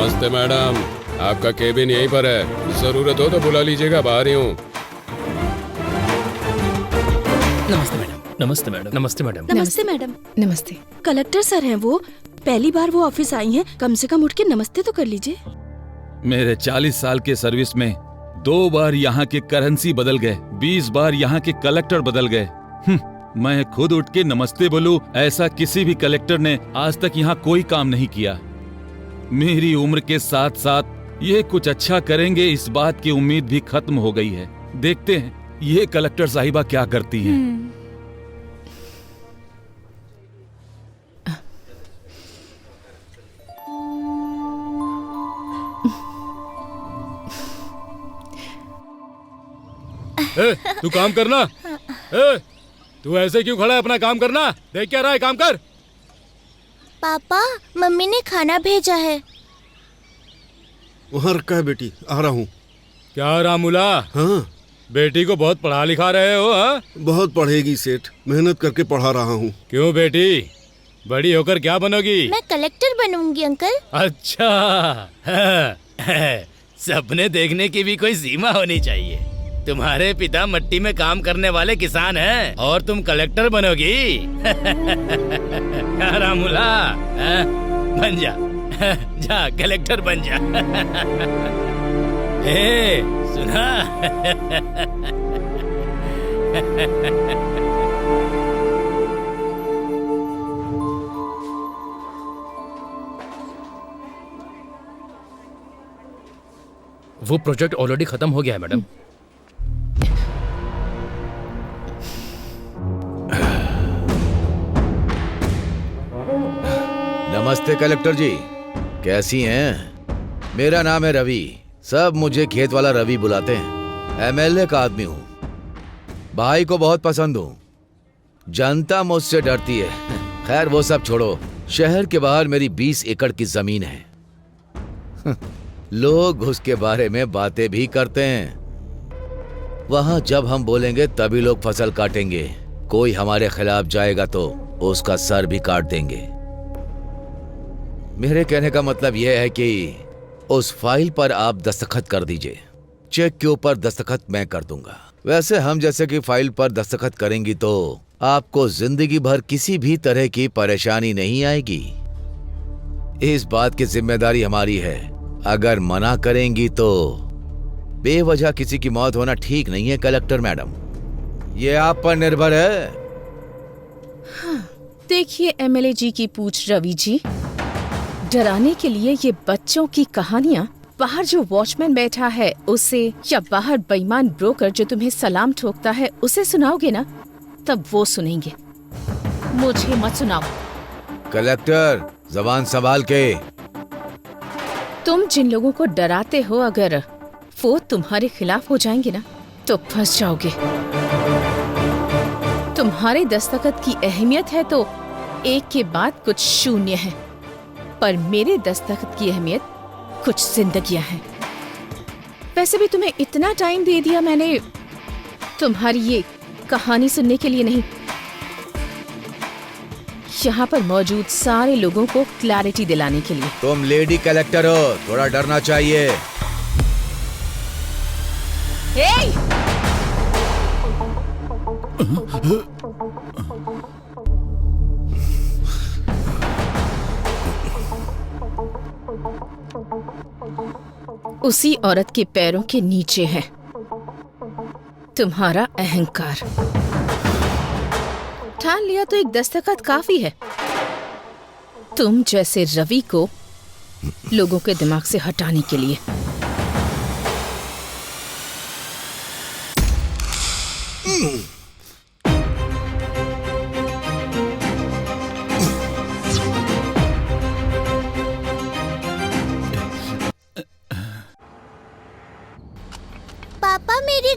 नमस्ते मैडम, आपका केबिन यहीं पर है, जरूरत हो तो बुला लीजिएगा, बाहर ही हूँ। नमस्ते मैडम। नमस्ते मैडम। नमस्ते मैडम। नमस्ते मैडम। नमस्ते। कलेक्टर सर हैं वो, पहली बार वो ऑफिस आई हैं, कम से कम उठ के नमस्ते तो कर लीजिए। मेरे 40 साल के सर्विस में 2 बार यहाँ के करेंसी बदल गए, 20 बार यहाँ के कलेक्टर बदल गए। मैं खुद उठ के नमस्ते बोलूं, ऐसा किसी भी कलेक्टर ने आज तक यहाँ कोई काम नहीं किया। मेरी उम्र के साथ साथ ये कुछ अच्छा करेंगे, इस बात की उम्मीद भी खत्म हो गई है। देखते हैं ये कलेक्टर साहिबा क्या करती हैं। तू काम करना। तू ऐसे क्यों खड़ा है, अपना काम करना। देख क्या रहा है, काम कर। पापा, मम्मी ने खाना भेजा है। वहाँ रखा है बेटी, आ रहा हूँ। क्या रामूला, हाँ बेटी को बहुत पढ़ा लिखा रहे हो? हाँ, बहुत पढ़ेगी सेठ, मेहनत करके पढ़ा रहा हूँ। क्यों बेटी, बड़ी होकर क्या बनोगी? मैं कलेक्टर बनूंगी अंकल। अच्छा, सपने देखने की भी कोई सीमा होनी चाहिए। तुम्हारे पिता मिट्टी में काम करने वाले किसान हैं और तुम कलेक्टर बनोगी। रामूला, बन जा, जा कलेक्टर बन जा। हे, सुना? वो प्रोजेक्ट ऑलरेडी खत्म हो गया है मैडम। नमस्ते कलेक्टर जी, कैसी हैं? मेरा नाम है रवि, सब मुझे खेत वाला रवि बुलाते हैं। एमएलए का आदमी हूँ, भाई को बहुत पसंद हूँ। जनता मुझसे डरती है। खैर वो सब छोड़ो, शहर के बाहर मेरी 20 एकड़ की जमीन है। लोग उसके बारे में बातें भी करते हैं। वहां जब हम बोलेंगे तभी लोग फसल काटेंगे। कोई हमारे खिलाफ जाएगा तो उसका सर भी काट देंगे। मेरे कहने का मतलब यह है कि उस फाइल पर आप दस्तखत कर दीजिए। चेक के ऊपर दस्तखत मैं कर दूंगा। वैसे हम जैसे कि फाइल पर दस्तखत करेंगी तो आपको जिंदगी भर किसी भी तरह की परेशानी नहीं आएगी। इस बात की जिम्मेदारी हमारी है। अगर मना करेंगी तो बेवजह किसी की मौत होना ठीक नहीं है कलेक्टर मैडम, ये आप पर निर्भर है। हाँ, देखिए एमएलए जी की पूछ रवि जी, डराने के लिए ये बच्चों की कहानियाँ बाहर जो वॉचमैन बैठा है उसे, या बाहर बेईमान ब्रोकर जो तुम्हें सलाम ठोकता है उसे सुनाओगे ना, तब वो सुनेंगे, मुझे मत सुनाओ। कलेक्टर जबान संभाल के। तुम जिन लोगों को डराते हो, अगर वो तुम्हारे खिलाफ हो जाएंगे ना तो फंस जाओगे। तुम्हारे दस्तखत की अहमियत है तो एक के बाद कुछ शून्य है, पर मेरे दस्तखत की अहमियत कुछ जिंदगियां हैं। वैसे भी तुम्हें इतना टाइम दे दिया मैंने तुम्हारी ये कहानी सुनने के लिए नहीं, यहाँ पर मौजूद सारे लोगों को क्लैरिटी दिलाने के लिए। तुम लेडी कलेक्टर हो, थोड़ा डरना चाहिए। उसी औरत के पैरों के नीचे है तुम्हारा अहंकार। ठान लिया तो एक दस्तखत काफी है। तुम जैसे रवि को लोगों के दिमाग से हटाने के लिए। पापा, मेरी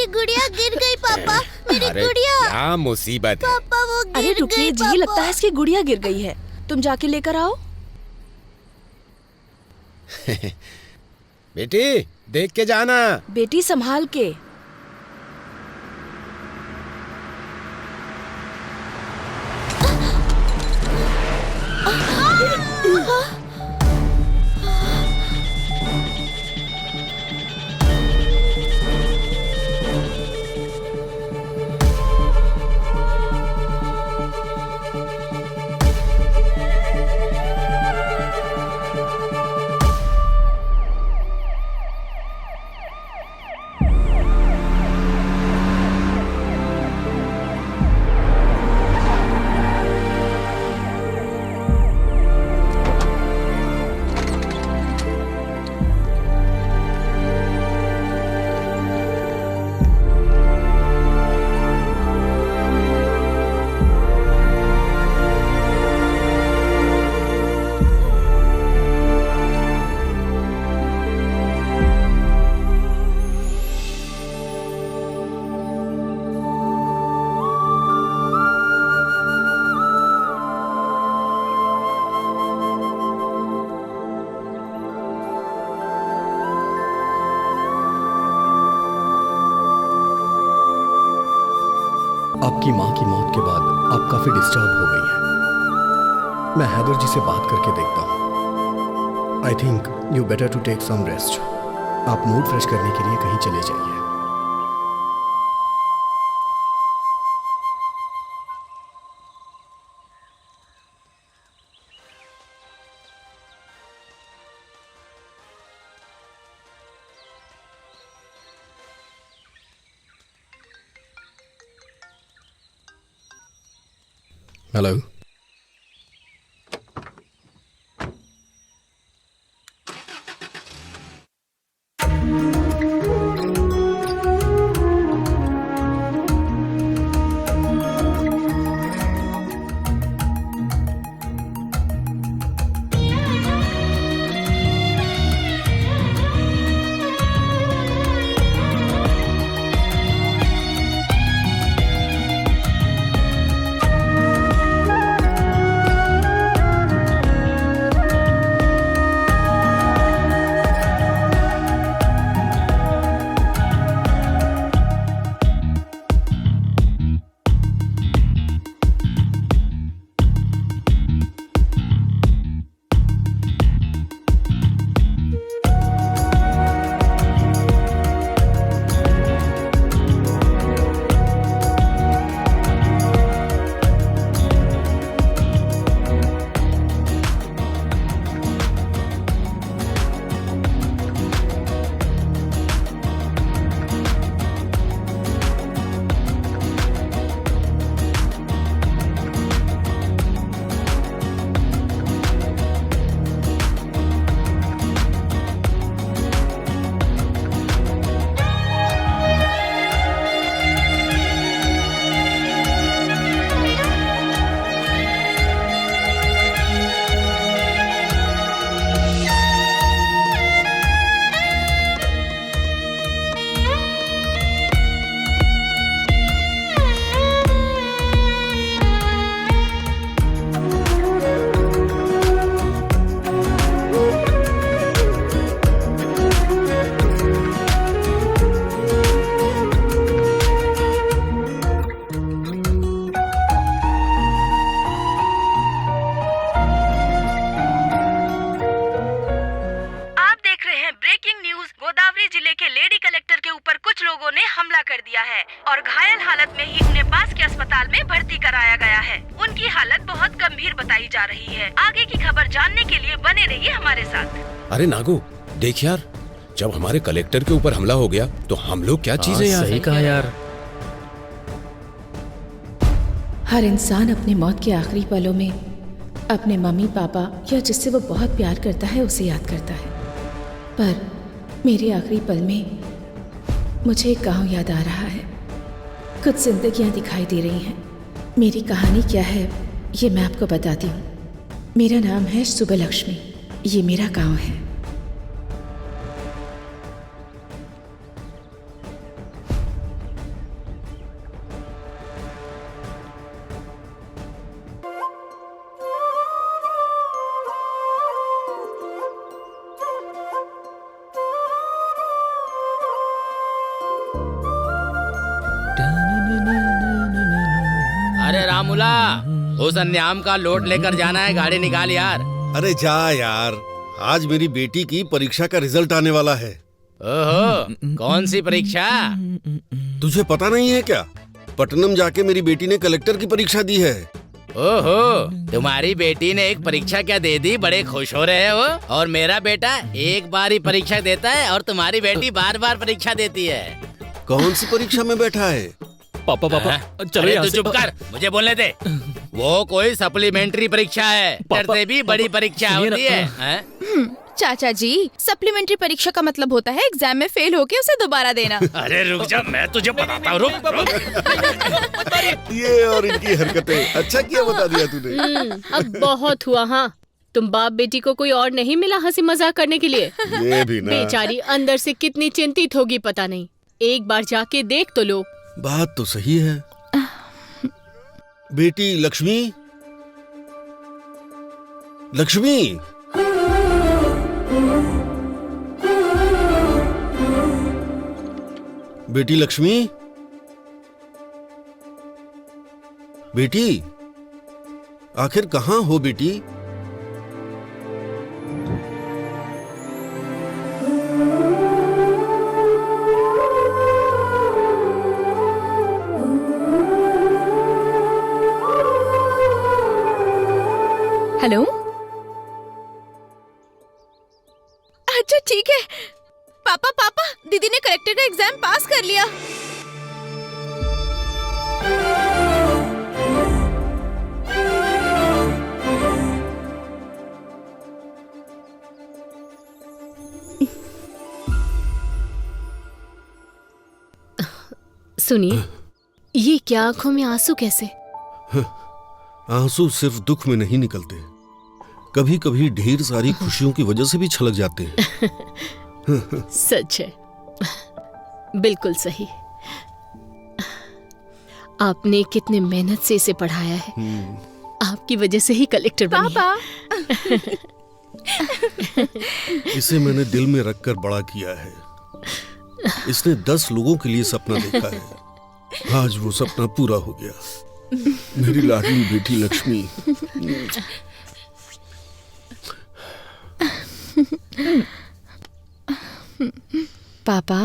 गुड़िया गिर गई। पापा, मेरी गुड़िया। क्या मुसीबत है? पापा वो गिर अरे रुकिए गई, जी, लगता पापा। है इसकी गुड़िया गिर गई है, तुम जाके लेकर आओ। बेटी देख के जाना। बेटी संभाल के। आपकी माँ की मौत के बाद आप काफी डिस्टर्ब हो गई हैं। मैं हैदर जी से बात करके देखता हूँ। I think you better to take some rest. आप मूड फ्रेश करने के लिए कहीं चले जाइए। हेलो। और घायल हालत में ही उन्हें पास के अस्पताल में भर्ती कराया गया है। उनकी हालत बहुत गंभीर बताई जा रही है। आगे की खबर जानने के लिए बने रहिए हमारे साथ। अरे नागू, देख यार, जब हमारे कलेक्टर के ऊपर हमला हो गया तो हम लोग क्या चीजें यार। सही कहा यार। हर इंसान अपने मौत के आखिरी पलों में अपने मम्मी पापा या जिससे वो बहुत प्यार करता है उसे याद करता है, पर मेरे आखिरी पल में मुझे एक गांव याद आ रहा है। कुछ जिंदगियां दिखाई दे रही हैं। मेरी कहानी क्या है ये मैं आपको बताती हूँ। मेरा नाम है सुबलक्ष्मी, ये मेरा गांव है। अरे रामुला, उस अन्याम का लोड लेकर जाना है, गाड़ी निकाल यार। अरे जा यार, आज मेरी बेटी की परीक्षा का रिजल्ट आने वाला है। ओहो, कौन सी परीक्षा? तुझे पता नहीं है क्या? पटनम जाके मेरी बेटी ने कलेक्टर की परीक्षा दी है। ओहो, तुम्हारी बेटी ने एक परीक्षा क्या दे दी, बड़े खुश हो रहे हो। और मेरा बेटा एक बार ही परीक्षा देता है और तुम्हारी बेटी बार बार परीक्षा देती है। कौन सी परीक्षा में बैठा है? पापा चलो यहाँ तू से। चुप कर, मुझे बोलने दे। वो कोई सप्लीमेंट्री परीक्षा है, से भी बड़ी परीक्षा होती है। चाचा जी, सप्लीमेंट्री परीक्षा का मतलब होता है एग्जाम में फेल होके उसे दोबारा देना। अरे रुक जा, मैं तुझे बताता हूँ, रुक। ये और इनकी हरकतें। अच्छा किया बता दिया तूने। अब बहुत हुआ। हाँ, तुम बाप बेटी को कोई और नहीं मिला हंसी मजाक करने के लिए? ये भी ना। बेचारी अंदर से कितनी चिंतित होगी पता नहीं। एक बार जाके देख तो लो। बात तो सही है। बेटी लक्ष्मी, लक्ष्मी, बेटी लक्ष्मी, बेटी, आखिर कहाँ हो बेटी? हेलो। अच्छा ठीक है। पापा पापा, दीदी ने कलेक्टर का एग्जाम पास कर लिया। सुनिए, ये क्या आंखों में आंसू कैसे? आंसू सिर्फ दुख में नहीं निकलते, कभी कभी ढेर सारी खुशियों की वजह से भी छलक जाते हैं। सच है, बिल्कुल सही। आपने कितने मेहनत से इसे पढ़ाया है, आपकी वजह से ही कलेक्टर बनी है। इसे मैंने दिल में रखकर बड़ा किया है। इसने 10 लोगों के लिए सपना देखा है, आज वो सपना पूरा हो गया। मेरी लाडली बेटी लक्ष्मी। पापा।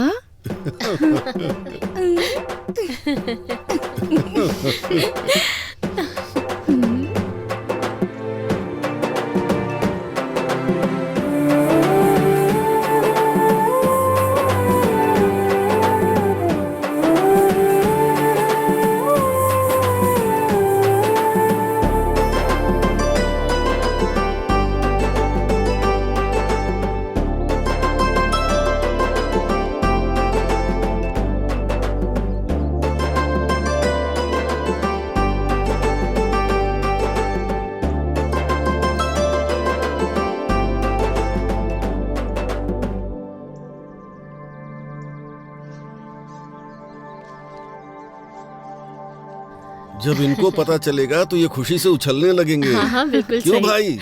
जब इनको पता चलेगा तो ये खुशी से उछलने लगेंगे। हाँ, बिल्कुल क्यों सही। भाई?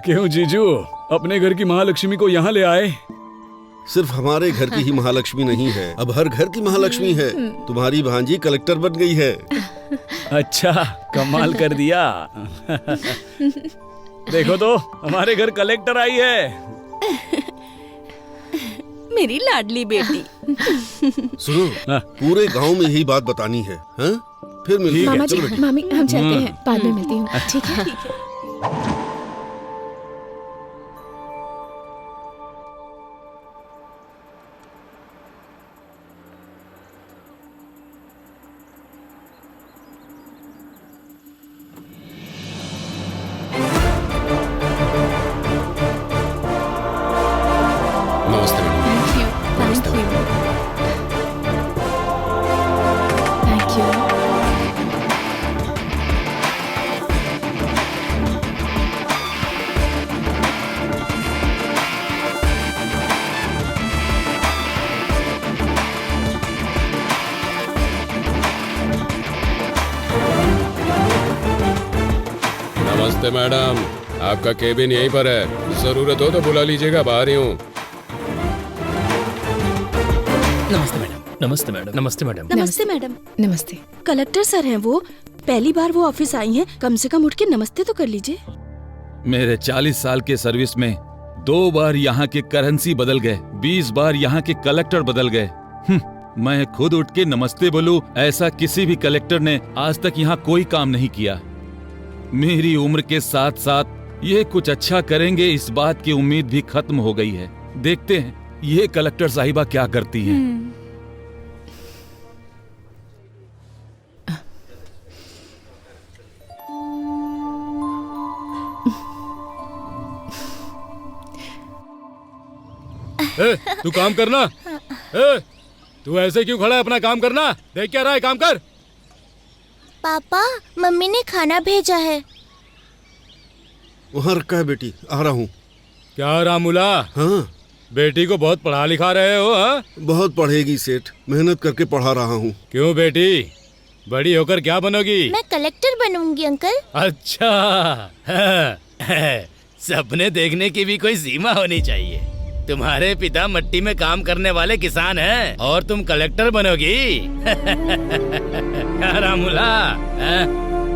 क्यों जीजू, अपने घर की महालक्ष्मी को यहाँ ले आए? सिर्फ हमारे घर की ही महालक्ष्मी नहीं है, अब हर घर की महालक्ष्मी है। तुम्हारी भांजी कलेक्टर बन गई है। अच्छा, कमाल कर दिया। देखो तो, हमारे घर कलेक्टर आई है। मेरी लाडली बेटी। सुनो, पूरे गांव में यही बात बतानी है। हाँ? फिर मिलते हैं। मामा जी, चलो बेटी। मामी, हम चलते हैं, बाद में मिलती हूँ। ठीक है। नमस्ते madam. Thank you. Thank you. नमस्ते मैडम, आपका केबिन यहीं पर है, जरूरत हो तो बुला लीजिएगा, बाहर ही हूँ। नमस्ते मैडम। नमस्ते मैडम। नमस्ते मैडम। नमस्ते मैडम। नमस्ते। कलेक्टर सर हैं वो, पहली बार वो ऑफिस आई हैं, कम से कम उठ के नमस्ते तो कर लीजिए। मेरे 40 साल के सर्विस में 2 बार यहाँ के करेंसी बदल गए, 20 बार यहाँ के कलेक्टर बदल गए। मैं खुद उठ के नमस्ते बोलूं, ऐसा किसी भी कलेक्टर ने आज तक यहाँ कोई काम नहीं किया। मेरी उम्र के साथ साथ ये कुछ अच्छा करेंगे, इस बात की उम्मीद भी खत्म हो गई है। देखते हैं ये कलेक्टर साहिबा क्या करती हैं। तू काम करना। तू ऐसे क्यों खड़ा है? अपना काम करना। देख क्या रहा है, काम कर। पापा, मम्मी ने खाना भेजा है। वहाँ रखा है बेटी, आ रहा हूँ। क्या रामूला? हाँ, बेटी को बहुत पढ़ा लिखा रहे हो? हाँ, बहुत पढ़ेगी सेठ, मेहनत करके पढ़ा रहा हूँ। क्यों बेटी, बड़ी होकर क्या बनोगी? मैं कलेक्टर बनूंगी अंकल। अच्छा, सपने देखने की भी कोई सीमा होनी चाहिए। तुम्हारे पिता मिट्टी में काम करने वाले किसान हैं और तुम कलेक्टर बनोगी। रामुला,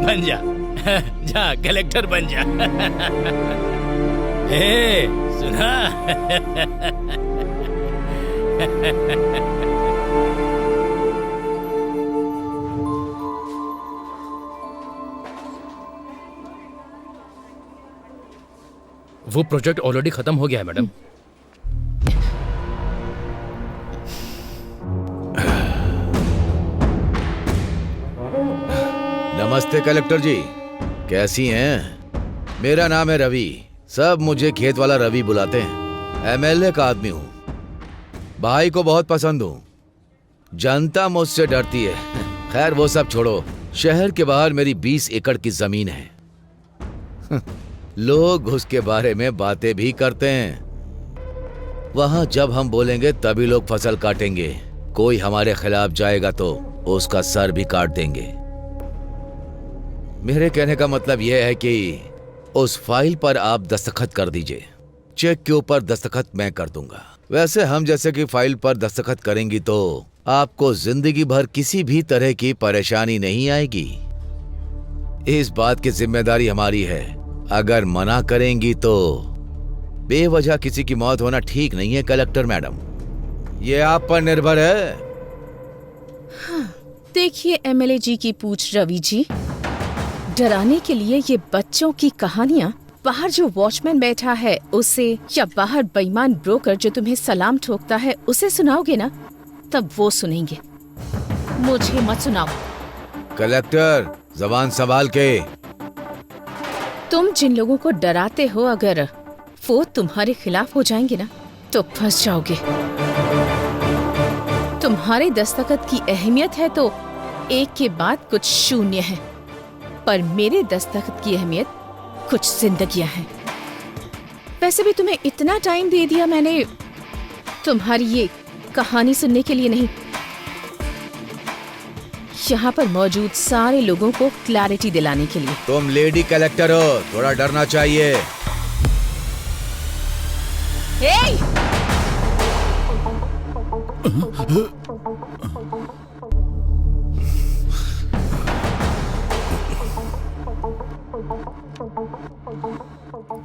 बन जा, जा कलेक्टर बन जा। हे, सुना? वो प्रोजेक्ट ऑलरेडी खत्म हो गया है मैडम। नमस्ते कलेक्टर जी, कैसी हैं? मेरा नाम है रवि, सब मुझे खेत वाला रवि बुलाते हैं। एमएलए का आदमी हूँ, भाई को बहुत पसंद हूँ। जनता मुझसे डरती है। खैर वो सब छोड़ो, शहर के बाहर मेरी 20 एकड़ की जमीन है। लोग उसके बारे में बातें भी करते हैं। वहां जब हम बोलेंगे तभी लोग फसल काटेंगे। कोई हमारे खिलाफ जाएगा तो उसका सर भी काट देंगे। मेरे कहने का मतलब यह है कि उस फाइल पर आप दस्तखत कर दीजिए। चेक के ऊपर दस्तखत मैं कर दूंगा। वैसे हम जैसे कि फाइल पर दस्तखत करेंगी तो आपको जिंदगी भर किसी भी तरह की परेशानी नहीं आएगी। इस बात की जिम्मेदारी हमारी है। अगर मना करेंगी तो बेवजह किसी की मौत होना ठीक नहीं है कलेक्टर मैडम, ये आप पर निर्भर है। हाँ, देखिए एमएलए जी की पूछ रवि जी, डराने के लिए ये बच्चों की कहानियाँ बाहर जो वॉचमैन बैठा है उसे, या बाहर बेईमान ब्रोकर जो तुम्हें सलाम ठोकता है उसे सुनाओगे ना, तब वो सुनेंगे। मुझे मत सुनाओ। कलेक्टर जबान संभाल के। तुम जिन लोगों को डराते हो, अगर वो तुम्हारे खिलाफ हो जाएंगे ना तो फंस जाओगे। तुम्हारे दस्तखत की अहमियत है तो एक के बाद कुछ शून्य है, पर मेरे दस्तखत की अहमियत कुछ जिंदगियां हैं। वैसे भी तुम्हें इतना टाइम दे दिया मैंने तुम्हारी ये कहानी सुनने के लिए नहीं, यहाँ पर मौजूद सारे लोगों को क्लैरिटी दिलाने के लिए। तुम लेडी कलेक्टर हो, थोड़ा डरना चाहिए।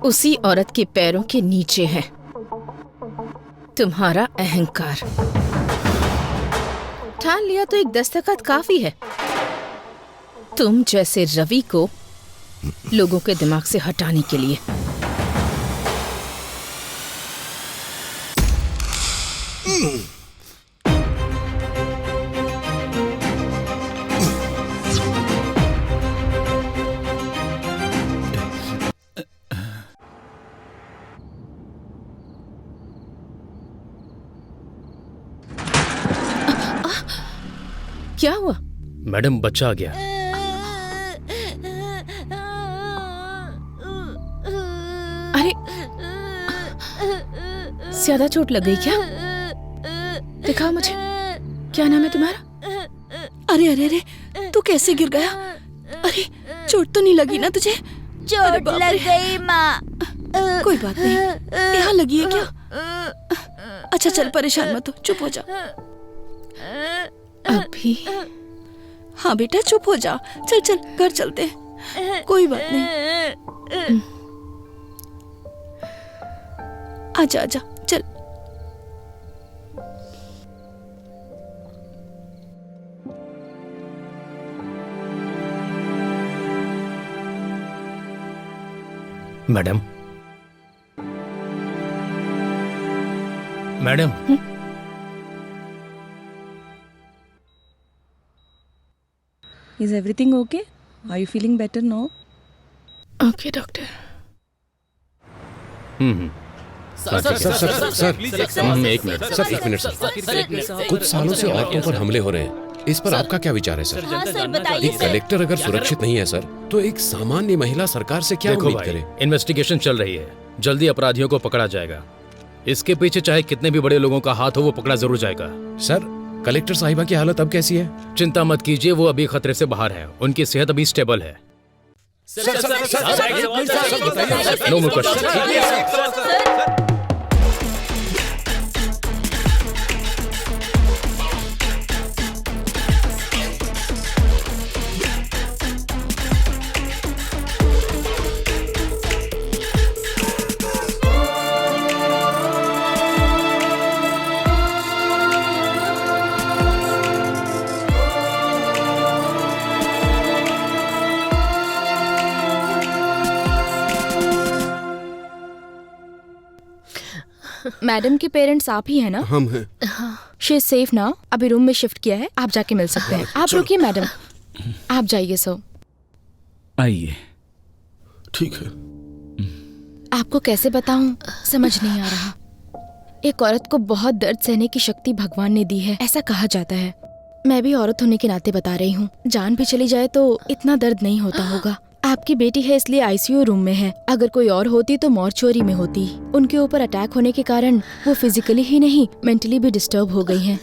उसी औरत के पैरों के नीचे है तुम्हारा अहंकार। ठान लिया तो एक दस्तखत काफी है। तुम जैसे रवि को लोगों के दिमाग से हटाने के लिए। क्या हुआ? मैडम बच्चा आ गया। अरे ज्यादा चोट लग गई क्या? दिखाओ मुझे, क्या नाम है तुम्हारा? अरे अरे अरे, तू कैसे गिर गया? अरे चोट तो नहीं लगी ना तुझे? चोट लग गई माँ। कोई बात नहीं, यहाँ लगी है क्या? अच्छा चल परेशान मत हो, चुप हो जा। अभी? हाँ बेटा चुप हो जा। चल चल घर चलते हैं, कोई बात नहीं। आजा आजा चल। Madam, madam, Is everything okay? Are you feeling better now? Okay, doctor. एक मिनट सर। कुछ सालों से औरतों पर हमले हो रहे हैं, इस पर आपका क्या विचार है सर? हाँ सर बताइए। एक कलेक्टर अगर सुरक्षित नहीं है सर, तो एक सामान्य महिला सरकार से क्या उम्मीद करे? इन्वेस्टिगेशन चल रही है, जल्दी अपराधियों को पकड़ा जाएगा। इसके पीछे चाहे कितने भी बड़े लोगों का हाथ हो, वो पकड़ा जरूर जाएगा। सर कलेक्टर साहिबा की हालत अब कैसी है? चिंता मत कीजिए, वो अभी खतरे से बाहर है। उनकी सेहत अभी स्टेबल है। No more question. मैडम के पेरेंट्स आप ही है ना? हम हैं। She is safe now. अभी रूम में शिफ्ट किया है, आप जाके मिल सकते हैं। आप रुकिए मैडम, आप जाइए। सो आइए। ठीक है। आपको कैसे बताऊं, समझ नहीं आ रहा। एक औरत को बहुत दर्द सहने की शक्ति भगवान ने दी है, ऐसा कहा जाता है। मैं भी औरत होने के नाते बता रही हूँ, जान भी चली जाए तो इतना दर्द नहीं होता होगा। आपकी बेटी है इसलिए आईसीयू रूम में है, अगर कोई और होती तो मॉर्चुरी में होती। उनके ऊपर अटैक होने के कारण वो फिजिकली ही नहीं मेंटली भी डिस्टर्ब हो गई हैं।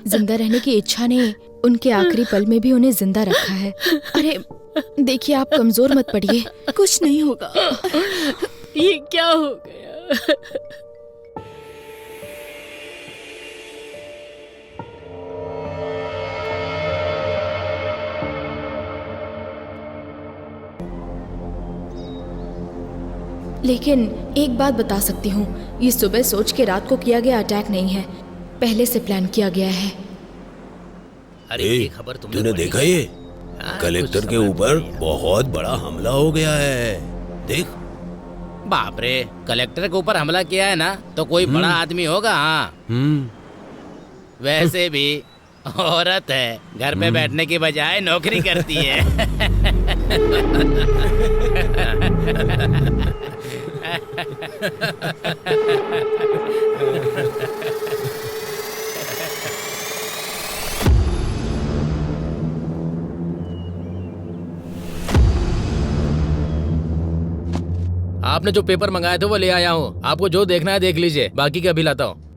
जिंदा रहने की इच्छा ने उनके आखिरी पल में भी उन्हें जिंदा रखा है। अरे देखिए, आप कमजोर मत पड़िए, कुछ नहीं होगा। ये क्या हो गया? लेकिन एक बात बता सकती हूँ, ये सुबह सोच के रात को किया गया अटैक नहीं है, पहले से प्लान किया गया है। अरे ये खबर तूने देखा ये? कलेक्टर के ऊपर बहुत बड़ा हमला हो गया है, देख। बाप रे, कलेक्टर के ऊपर हमला किया है ना, तो कोई बड़ा आदमी होगा। हाँ, वैसे भी औरत है, घर पे बैठने की बजाय नौकरी करती है। आपने जो पेपर मंगाए थे वो ले आया हूँ, आपको जो देखना है देख लीजिए, बाकी का भी लाता हूँ।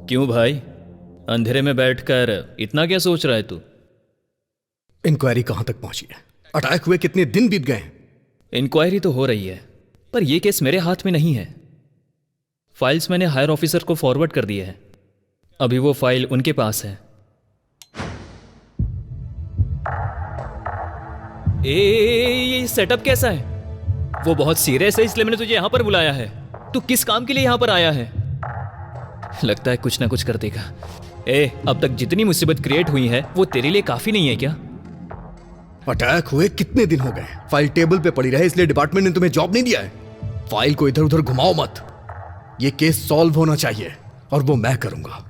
क्यों भाई, अंधेरे में बैठकर इतना क्या सोच रहा है तू? इंक्वायरी कहां तक पहुंची है? अटैक हुए कितने दिन बीत गए? इंक्वायरी तो हो रही है, पर यह केस मेरे हाथ में नहीं है। फाइल्स मैंने हायर ऑफिसर को फॉरवर्ड कर दिए हैं, अभी वो फाइल उनके पास है। ये सेटअप कैसा है? वो बहुत सीरियस है, इसलिए मैंने तुझे यहां पर बुलाया है। तू किस काम के लिए यहां पर आया है? लगता है कुछ ना कुछ कर देगा। अब तक जितनी मुसीबत क्रिएट हुई है वो तेरे लिए काफी नहीं है क्या? अटैक हुए कितने दिन हो गए? फाइल टेबल पे पड़ी रहे इसलिए डिपार्टमेंट ने तुम्हें जॉब नहीं दिया है। फाइल को इधर उधर घुमाओ मत, ये केस सॉल्व होना चाहिए और वो मैं करूंगा।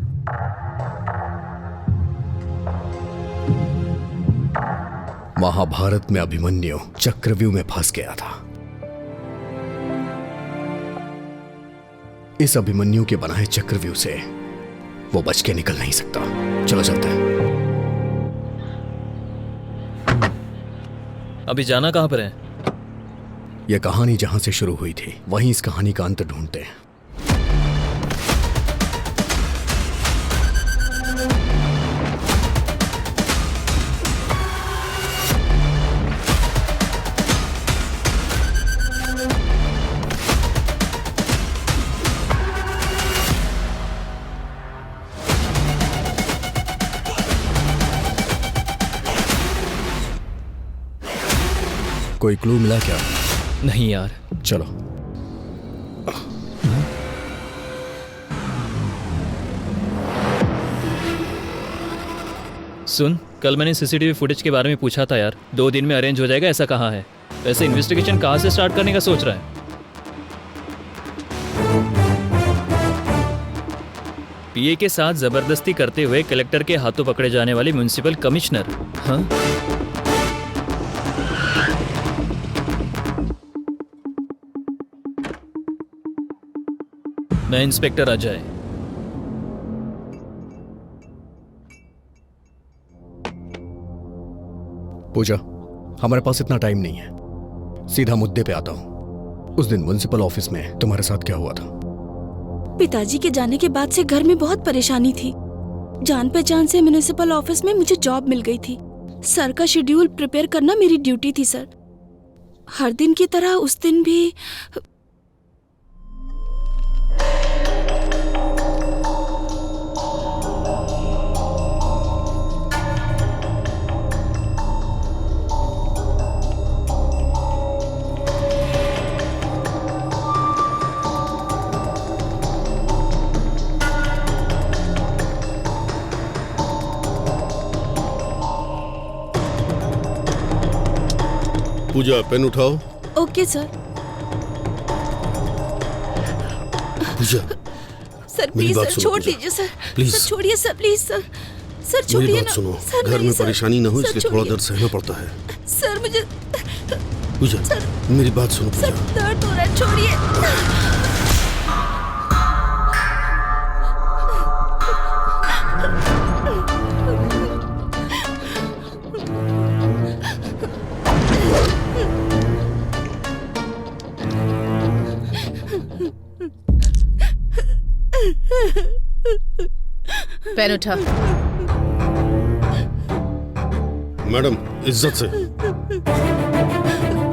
महाभारत में अभिमन्यु चक्रव्यूह में फंस गया था। इस अभिमन्यु के बनाए चक्रव्यूह से वो बच के निकल नहीं सकता। चलो चलते हैं। अभी जाना कहां पर है? यह कहानी जहां से शुरू हुई थी वहीं इस कहानी का अंत ढूंढते हैं। कोई क्लू मिला क्या? नहीं यार। चलो। सुन, कल मैंने सीसीटीवी फुटेज के बारे में पूछा था यार, 2 दिन में अरेंज हो जाएगा ऐसा कहा है। वैसे इन्वेस्टिगेशन कहाँ से स्टार्ट करने का सोच रहा है? डीए के साथ जबरदस्ती करते हुए कलेक्टर के हाथों पकड़े जाने वाले म्युनिसिपल कमिश्नर। हाँ? मैं इंस्पेक्टर अजय। पूजा, हमारे पास इतना टाइम नहीं है, सीधा मुद्दे पे आता हूँ। उस दिन म्युनिसिपल ऑफिस में तुम्हारे साथ क्या हुआ था? पिताजी के जाने के बाद से घर में बहुत परेशानी थी। जान पहचान से म्युनिसिपल ऑफिस में मुझे जॉब मिल गई थी। सर का शेड्यूल प्रिपेयर करना मेरी ड्यूटी थी सर। हर दिन की तरह उस दिन भी पूजा, पेन उठाओ। Okay sir. पूजा, सर मेरी प्लीज बात सर, सुनो, छोड़ पूजा। दीजिए सर। प्लीज। सर छोड़िए सर, प्लीज सर। सर मेरी छोड़िए बात ना। सुनो, सर घर नहीं, में सर। परेशानी ना हो सर, इसलिए थोड़ा छोड़िए। दर्द सहना पड़ता है। सर मुझे पूजा, मेरी बात सुनो सर, पूजा। दर्द हो रहा है, छोड़िए। पेन उठा। मैडम, इज्जत से।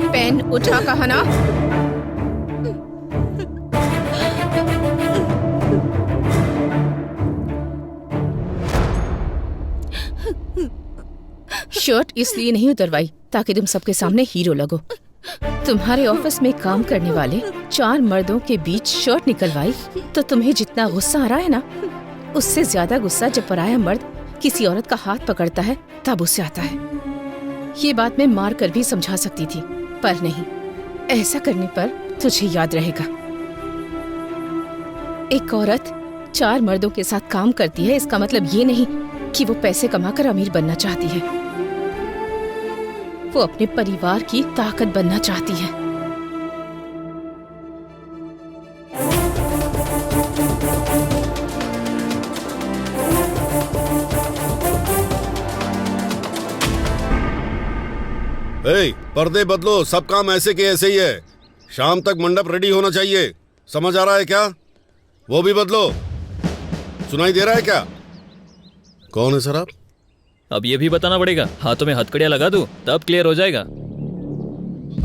पेन उठा कहा ना। शर्ट इसलिए नहीं उतरवाई ताकि तुम सबके सामने हीरो लगो। तुम्हारे ऑफिस में काम करने वाले 4 मर्दों के बीच शर्ट निकलवाई तो तुम्हें जितना गुस्सा आ रहा है ना, उससे ज्यादा गुस्सा जब पराया मर्द किसी औरत का हाथ पकड़ता है तब उससे आता है। ये बात मैं मार कर भी समझा सकती थी, पर नहीं, ऐसा करने पर तुझे याद रहेगा। एक औरत 4 मर्दों के साथ काम करती है, इसका मतलब ये नहीं कि वो पैसे कमाकर अमीर बनना चाहती है। वो अपने परिवार की ताकत बनना चाहती है। पर्दे बदलो, सब काम ऐसे के ऐसे ही है। शाम तक मंडप रेडी होना चाहिए, समझ आ रहा है क्या? वो भी बदलो। सुनाई दे रहा है क्या? कौन है सर आप? अब ये भी बताना पड़ेगा। हाथों में हथकड़ियां लगा दूं तब क्लियर हो जाएगा।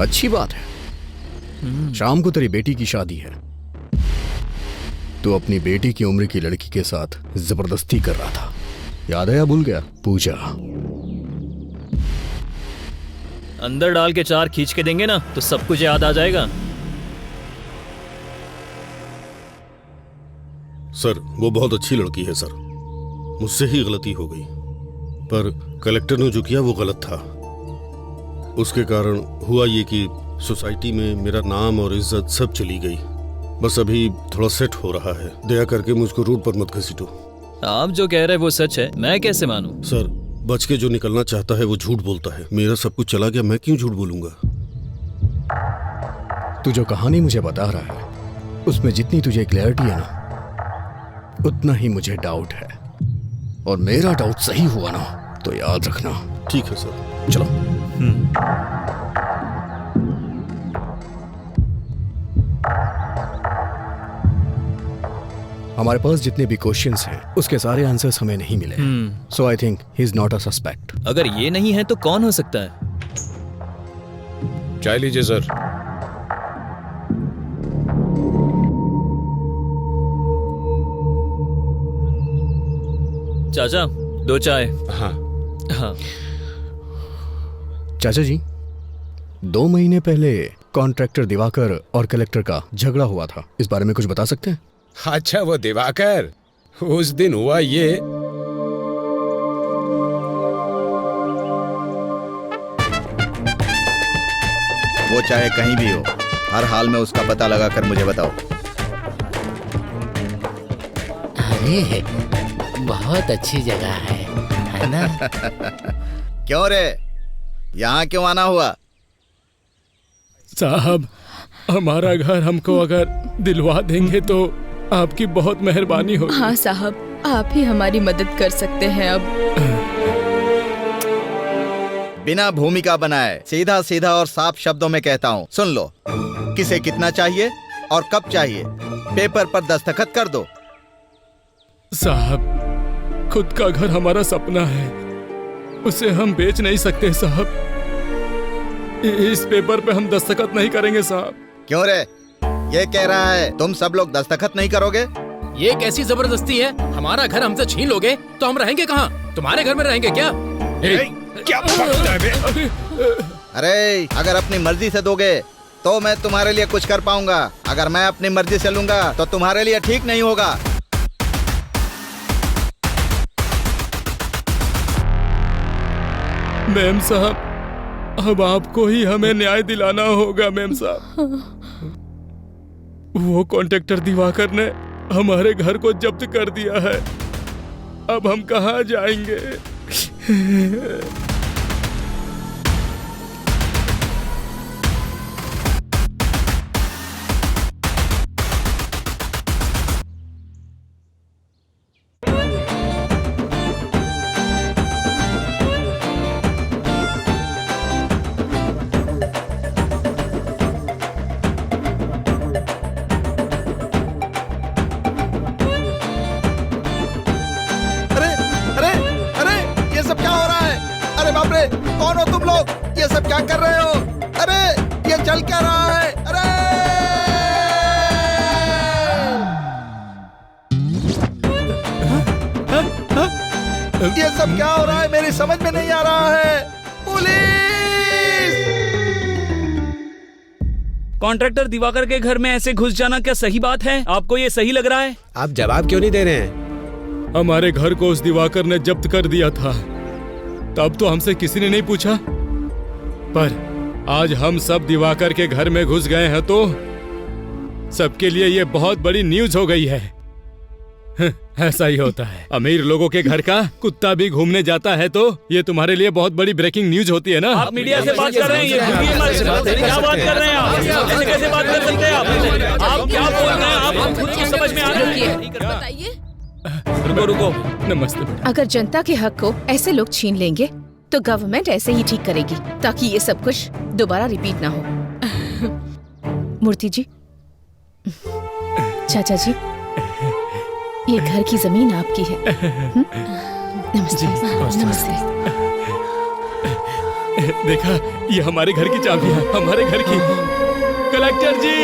अच्छी बात है। शाम को तेरी बेटी की शादी है। तू अपनी बेटी की उम्र की लड़की के साथ जबरदस्ती कर रहा था, याद है या भूल गया? पूजा, अंदर डाल के 4 खींच के देंगे ना तो सब कुछ याद आ जाएगा। सर, वो बहुत अच्छी लड़की है सर। मुझसे ही गलती हो गई, पर कलेक्टर ने जो किया वो गलत था। उसके कारण हुआ ये कि सोसाइटी में मेरा नाम और इज्जत सब चली गई। बस अभी थोड़ा सेट हो रहा है। दया करके मुझको रोड पर मत घसीटो। आप जो कह रहे हैं वो सच है, मैं कैसे मानूं? सर, बच के जो निकलना चाहता है वो झूठ बोलता है। मेरा सब कुछ चला गया, मैं क्यों झूठ बोलूंगा? तू जो कहानी मुझे बता रहा है उसमें जितनी तुझे क्लैरिटी है ना, उतना ही मुझे डाउट है। और मेरा डाउट सही हुआ ना तो याद रखना। ठीक है सर, चलो। हमारे पास जितने भी क्वेश्चंस हैं उसके सारे आंसर्स हमें नहीं मिले। So I think he is not a suspect. अगर ये नहीं है तो कौन हो सकता है? चाय लीजिए सर। चाचा, 2 चाय। हाँ हाँ। चाचा जी, 2 महीने पहले कॉन्ट्रैक्टर दिवाकर और कलेक्टर का झगड़ा हुआ था, इस बारे में कुछ बता सकते हैं? अच्छा, वो दिवाकर, उस दिन हुआ ये। वो चाहे कहीं भी हो, हर हाल में उसका पता लगाकर मुझे बताओ। अरे बहुत अच्छी जगह है ना? क्यों रे, यहाँ क्यों आना हुआ? साहब, हमारा घर हमको अगर दिलवा देंगे तो आपकी बहुत मेहरबानी होगी। हाँ साहब, आप ही हमारी मदद कर सकते हैं अब। बिना भूमिका बनाए सीधा सीधा और साफ शब्दों में कहता हूँ, सुन लो। किसे कितना चाहिए और कब चाहिए, पेपर पर दस्तखत कर दो। साहब, खुद का घर हमारा सपना है, उसे हम बेच नहीं सकते साहब। इस पेपर पे हम दस्तखत नहीं करेंगे साहब। क्यों रे, ये कह रहा है तुम सब लोग दस्तखत नहीं करोगे? ये कैसी जबरदस्ती है? हमारा घर हमसे छीन लोगे तो हम रहेंगे कहाँ? तुम्हारे घर में रहेंगे क्या? क्या अरे, अगर अपनी मर्जी से दोगे तो मैं तुम्हारे लिए कुछ कर पाऊंगा। अगर मैं अपनी मर्जी से लूंगा तो तुम्हारे लिए ठीक नहीं होगा। मैम साहब, अब आपको ही हमें न्याय दिलाना होगा मैम साहब। वो कॉन्ट्रैक्टर दिवाकर ने हमारे घर को जब्त कर दिया है, अब हम कहाँ जाएंगे? कौन हो तुम लोग? ये सब क्या कर रहे हो? अरे, ये चल क्या रहा है? अरे! ये सब क्या हो रहा है? मेरी समझ में नहीं आ रहा है। पुलिस! कॉन्ट्रैक्टर दिवाकर के घर में ऐसे घुस जाना क्या सही बात है? आपको ये सही लग रहा है? आप जवाब क्यों नहीं दे रहे हैं? हमारे घर को उस दिवाकर ने जब्त कर दिया था, तब तो हमसे किसी ने नहीं पूछा, पर आज हम सब दिवाकर के घर में घुस गए हैं तो सबके लिए ये बहुत बड़ी न्यूज हो गई है। ऐसा ही होता है, अमीर लोगों के घर का कुत्ता भी घूमने जाता है तो ये तुम्हारे लिए बहुत बड़ी ब्रेकिंग न्यूज होती है ना। आप मीडिया से बात कर रहे हैं, क्या बात कर रहे हैं आप? ऐसे कैसे बात कर सकते हैं आप क्या बोल रहे हैं? आप खुद को समझ में आ रही है? बताइए। रुको। नमस्ते। अगर जनता के हक को ऐसे लोग छीन लेंगे तो गवर्नमेंट ऐसे ही ठीक करेगी ताकि ये सब कुछ दोबारा रिपीट ना हो। मूर्ति जी, चाचा जी, ये घर की जमीन आपकी है। नमस्ते। नमस्ते। देखा, ये हमारे घर की चाबी है, हमारे घर की। कलेक्टर जी,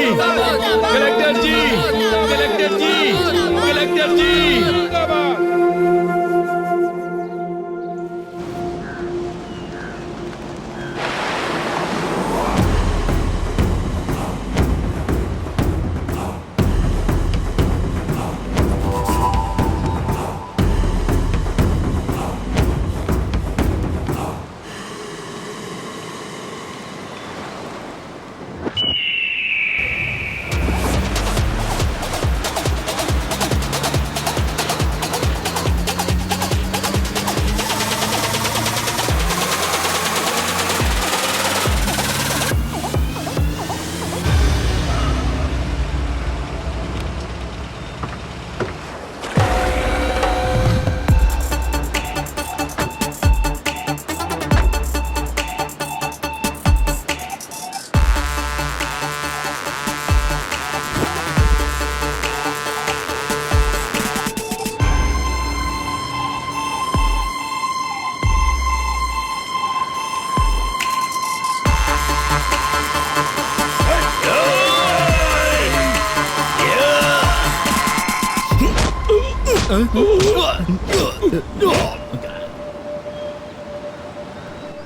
कलेक्टर जी, कलेक्टर जी, कलेक्टर जी।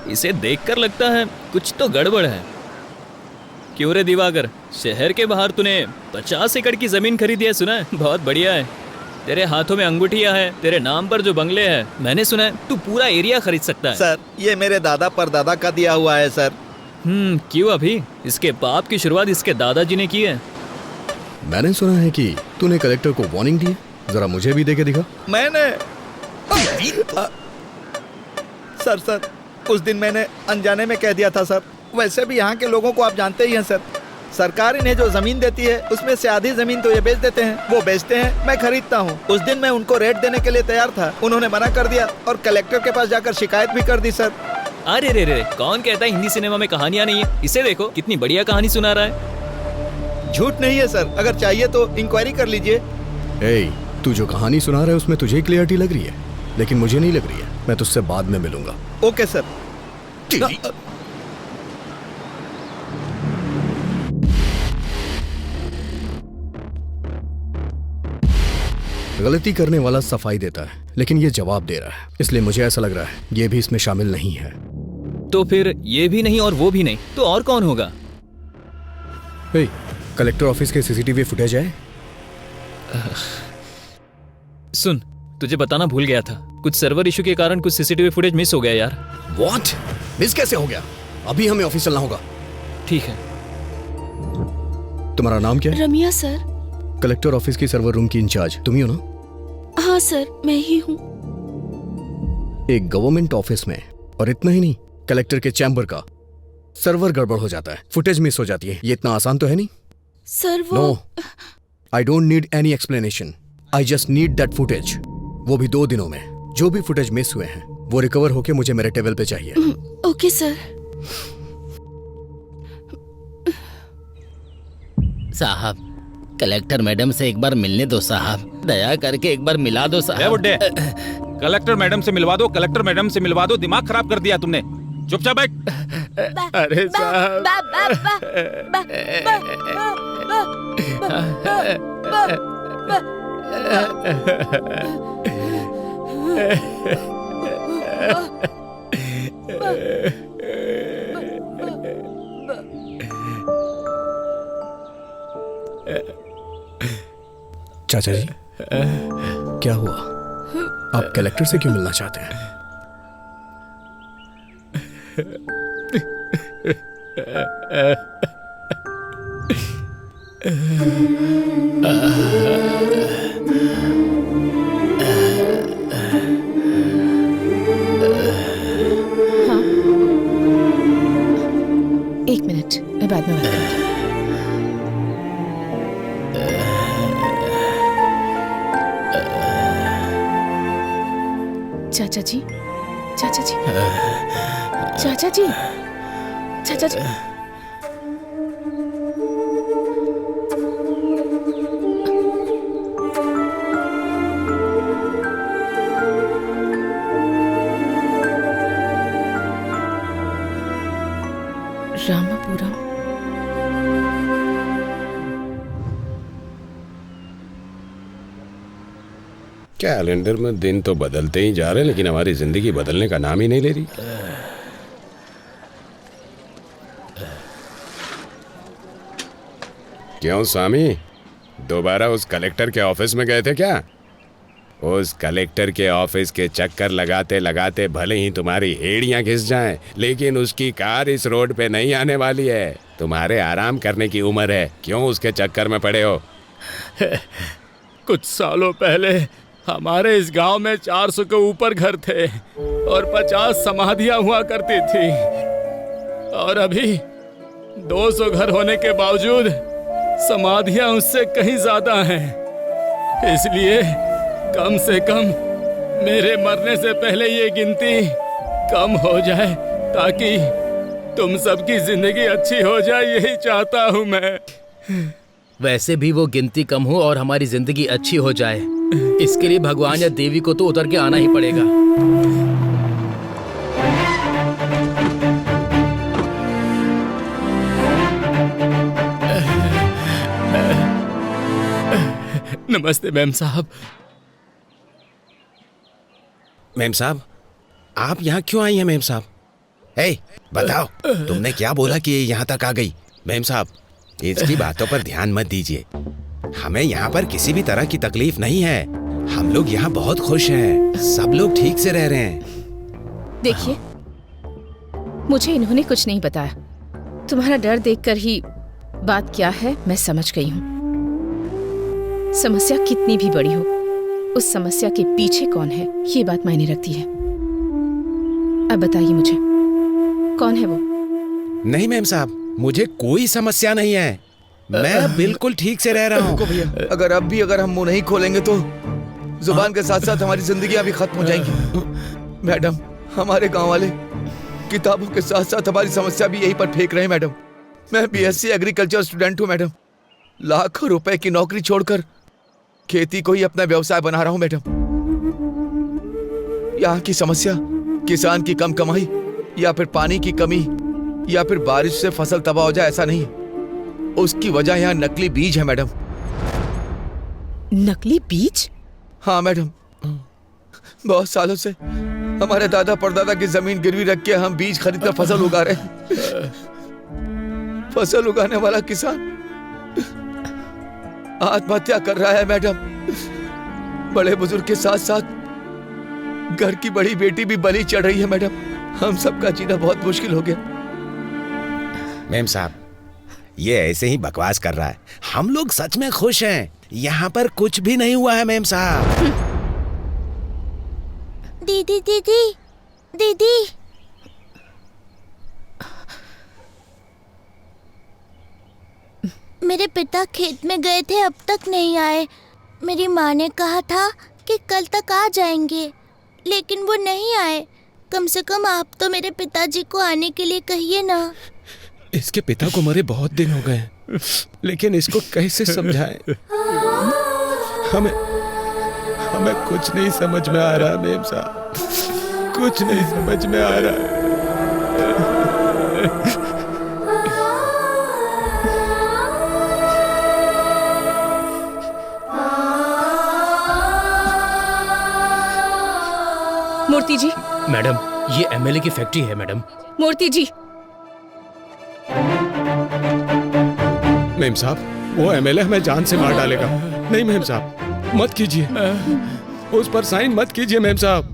इसे देखकर लगता है कुछ तो गड़बड़ है। क्यों रे दिवाकर, शहर के बाहर तूने 50 एकड़ की जमीन खरीदी है, सुना है? बहुत बढ़िया है। तेरे हाथों में अंगूठियां हैं, तेरे नाम पर जो बंगले हैं, मैंने सुना है तू पूरा एरिया खरीद सकता है। सर, ये मेरे दादा परदादा का दिया हुआ है सर। क्यों अभी? इसके पाप की शुरुआत इसके दादाजी ने की है। मैंने सुना है कि तूने कलेक्टर को वार्निंग दी है। जरा मुझे भी देके दिखा। मैंने सर उस दिन मैंने अनजाने में कह दिया था सर। वैसे भी यहाँ के लोगों को आप जानते ही हैं सर। सरकार इन्हें जो जमीन देती है उसमें से आधी जमीन तो ये बेच देते हैं, वो बेचते हैं, मैं खरीदता हूँ। उस दिन मैं उनको रेट देने के लिए तैयार था, उन्होंने मना कर दिया और कलेक्टर के पास जाकर शिकायत भी कर दी सर। अरे रे रे, कौन कहता है हिंदी सिनेमा में कहानियां नहीं है? इसे देखो कितनी बढ़िया कहानी सुना रहा है। झूठ नहीं है सर, अगर चाहिए तो इंक्वायरी कर लीजिए। तू जो कहानी सुना रहा है उसमें तुझे क्लियरिटी लग रही है, लेकिन मुझे नहीं लग रही है। मैं तुझसे बाद में मिलूंगा। Okay sir. गलती करने वाला सफाई देता है, लेकिन ये जवाब दे रहा है, इसलिए मुझे ऐसा लग रहा है ये भी इसमें शामिल नहीं है। तो फिर ये भी नहीं और वो भी नहीं, तो और कौन होगा? कलेक्टर ऑफिस के सीसीटीवी फुटेज है? सुन, तुझे बताना भूल गया था, कुछ सर्वर इशू के कारण कुछ सीसीटीवी फुटेज मिस हो गया यार। व्हाट? मिस कैसे हो गया? अभी हमें ऑफिस चलना होगा। ठीक है। तुम्हारा नाम क्या है? रमिया सर। कलेक्टर ऑफिस की सर्वर रूम की इंचार्ज तुम ही हो ना? हाँ सर, मैं ही हूँ। एक गवर्नमेंट ऑफिस में, और इतना ही नहीं, कलेक्टर के चैम्बर का सर्वर गड़बड़ हो जाता है, फुटेज मिस हो जाती है। ये इतना आसान तो है नहीं सर। वो no, I don't need any explanation, I just need that footage. वो भी 2 दिनों में। जो भी फुटेज मिस हुए हैं वो रिकवर होके मुझे मेरे टेबल पे चाहिए। Okay sir. साहब, कलेक्टर मैडम से एक बार मिलने दो साहब, दया करके एक बार मिला दो साहब। बुड्ढे, कलेक्टर मैडम से मिलवा दो, कलेक्टर मैडम से मिलवा दो। दिमाग खराब कर दिया तुमने। चुपचाप बैठ। अरे साहब, चाचा जी, क्या हुआ? आप कलेक्टर से क्यों मिलना चाहते हैं? हाँ, 1 मिनट, मैं बाद में बात करूंगी। चाचा जी, चाचा जी, चाचा जी, चाचा जी। रामापुरम। कैलेंडर में दिन तो बदलते ही जा रहे हैं, लेकिन हमारी जिंदगी बदलने का नाम ही नहीं ले रही। क्यों स्वामी, दोबारा उस कलेक्टर के ऑफिस में गए थे क्या? उस कलेक्टर के ऑफिस के चक्कर लगाते लगाते भले ही तुम्हारी एड़ियां घिस जाएं, लेकिन उसकी कार इस रोड पे नहीं आने वाली है। तुम्हारे आराम करने की उम्र है, क्यों उसके चक्कर में पड़े हो? कुछ सालों पहले हमारे इस गांव में 400 के ऊपर घर थे और 50 समाधियां हुआ करती थी, और अभी 200 घर होने के बावजूद समाधियां उससे कहीं ज्यादा हैं। इसलिए कम से कम मेरे मरने से पहले ये गिनती कम हो जाए, ताकि तुम सबकी जिंदगी अच्छी हो जाए, यही चाहता हूँ मैं। वैसे भी वो गिनती कम हो और हमारी जिंदगी अच्छी हो जाए, इसके लिए भगवान या देवी को तो उतर के आना ही पड़ेगा। नमस्ते मैम साहब। मैम साहब, आप यहाँ क्यों आई हैं मैम साहब? बताओ, तुमने क्या बोला कि ये यहाँ तक आ गई? मैम साहब, इसकी बातों पर ध्यान मत दीजिए। हमें यहाँ पर किसी भी तरह की तकलीफ नहीं है। हम लोग यहाँ बहुत खुश हैं, सब लोग ठीक से रह रहे हैं। देखिए, मुझे इन्होंने कुछ नहीं बताया। तुम्हारा डर देखकर ही बात क्या है मैं समझ गई हूँ। समस्या कितनी भी बड़ी हो, उस समस्या के पीछे कौन है ये बात मायने रखती है। अब बताइए मुझे, कौन है वो? नहीं मैम साहब, मुझे कोई समस्या नहीं है। मैं बिल्कुल ठीक से रह रहा हूँ। भैया, अगर हम मुंह नहीं खोलेंगे तो जुबान के साथ साथ हमारी जिंदगियां भी खत्म हो जाएंगी। मैडम, हमारे गांव वाले किताबों के साथ साथ हमारी समस्या भी यहीं पर फेंक रहे हैं। मैडम, मैं बीएससी एग्रीकल्चर स्टूडेंट हूँ। मैडम, लाखों रुपए की नौकरी छोड़कर खेती को ही अपना व्यवसाय बना रहा हूँ। मैडम, यहाँ की समस्या किसान की कम कमाई या फिर पानी की कमी या फिर बारिश से फसल तबाह हो जाए, ऐसा नहीं। उसकी वजह यहाँ नकली बीज है। मैडम, नकली बीज? हाँ मैडम, बहुत सालों से हमारे दादा परदादा की जमीन गिरवी रख के हम बीज खरीदकर फसल उगा रहे हैं। फसल उगाने वाला किसान आत्महत्या कर रहा है। मैडम, बड़े बुजुर्ग के साथ साथ घर की बड़ी बेटी भी बलि चढ़ रही है। मैडम, हम सबका जीना बहुत मुश्किल हो गया। मैम साहब, ये ऐसे ही बकवास कर रहा है। हम लोग सच में खुश हैं। यहाँ पर कुछ भी नहीं हुआ है मैम साहब। दीदी दीदी दीदी, मेरे पिता खेत में गए थे, अब तक नहीं आए। मेरी माँ ने कहा था कि कल तक आ जाएंगे, लेकिन वो नहीं आए। कम से कम आप तो मेरे पिताजी को आने के लिए कहिए ना। इसके पिता को मरे बहुत दिन हो गए, लेकिन इसको कैसे समझाएं? हमें कुछ नहीं समझ में आ रहा मेम साहब, कुछ नहीं समझ में आ रहा। मूर्ति जी। मैडम, ये एमएलए की फैक्ट्री है। मैडम, मूर्ति जी। मेम साहब, वो एमएलए हमें जान से मार डालेगा। नहीं मेम साहब, मत कीजिए, उस पर साइन मत कीजिए मेम साहब।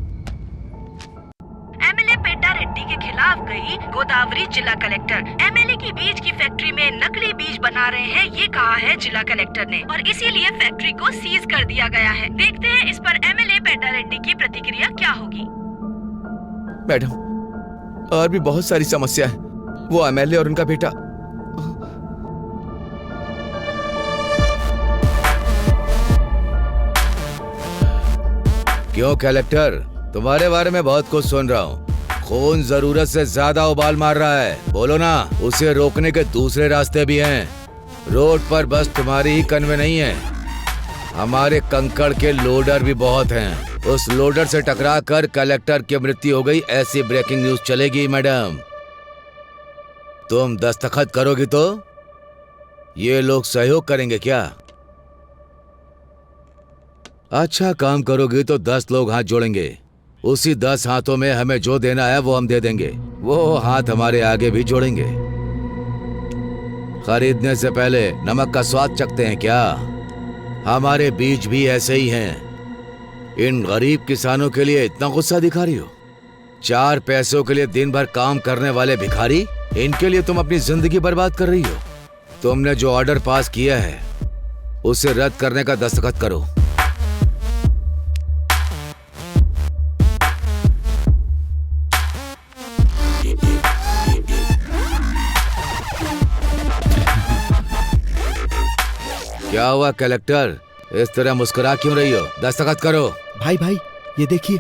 एमएलए पेड्डा रेड्डी के खिलाफ गई गोदावरी जिला कलेक्टर। एमएलए की बीज की फैक्ट्री में नकली बीज बना रहे हैं, ये कहा है जिला कलेक्टर ने, और इसीलिए फैक्ट्री को सीज कर दिया गया है। देखते हैं इस पर एमएलए पेड्डा रेड्डी की प्रतिक्रिया क्या होगी। मैडम, और भी बहुत सारी समस्या है। वो एमएलए और उनका बेटा क्यों कलेक्टर, तुम्हारे बारे में बहुत कुछ सुन रहा हूँ। खून जरूरत से ज्यादा उबाल मार रहा है, बोलो ना। उसे रोकने के दूसरे रास्ते भी हैं। रोड पर बस तुम्हारी ही कन्वे नहीं है, हमारे कंकड़ के लोडर भी बहुत हैं। उस लोडर से टकरा कर कलेक्टर की मृत्यु हो गई, ऐसी ब्रेकिंग न्यूज चलेगी। मैडम, तुम दस्तखत करोगी तो ये लोग सहयोग करेंगे क्या? अच्छा काम करोगी तो 10 लोग हाथ जोड़ेंगे। उसी 10 हाथों में हमें जो देना है वो हम दे देंगे। वो हाथ हमारे आगे भी जोड़ेंगे। खरीदने से पहले नमक का स्वाद चखते हैं क्या? हमारे बीज भी ऐसे ही हैं। इन गरीब किसानों के लिए इतना गुस्सा दिखा रही हो? 4 पैसों के लिए दिन भर काम करने वाले भिखारी, इनके लिए तुम अपनी जिंदगी बर्बाद कर रही हो। तुमने जो ऑर्डर पास किया है उसे रद्द करने का दस्तखत करो। क्या हुआ कलेक्टर, इस तरह मुस्कुरा क्यों रही हो? दस्तखत करो। भाई भाई, ये देखिए।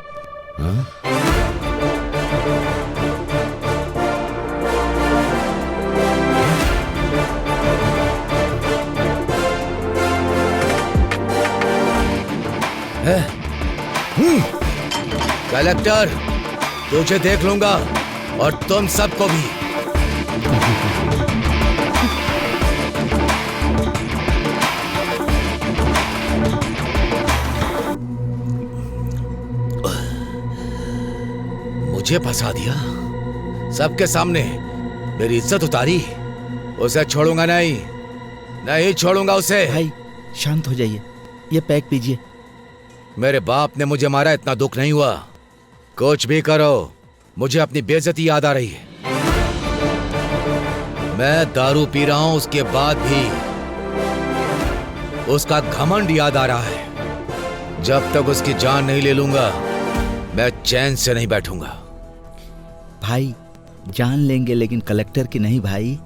कलेक्टर, तुझे देख लूंगा और तुम सबको भी। मुझे फंसा दिया सबके सामने, मेरी इज्जत उतारी। उसे छोड़ूंगा नहीं, नहीं छोड़ूंगा उसे। भाई शांत हो जाइए, ये पैक पीजिए। मेरे बाप ने मुझे मारा, इतना दुख नहीं हुआ। कुछ भी करो, मुझे अपनी बेइज्जती याद आ रही है। मैं दारू पी रहा हूं, उसके बाद भी उसका घमंड याद आ रहा है। जब तक उसकी जान नहीं ले लूंगा मैं चैन से नहीं बैठूंगा। भाई जान लेंगे लेकिन कलेक्टर की नहीं भाई।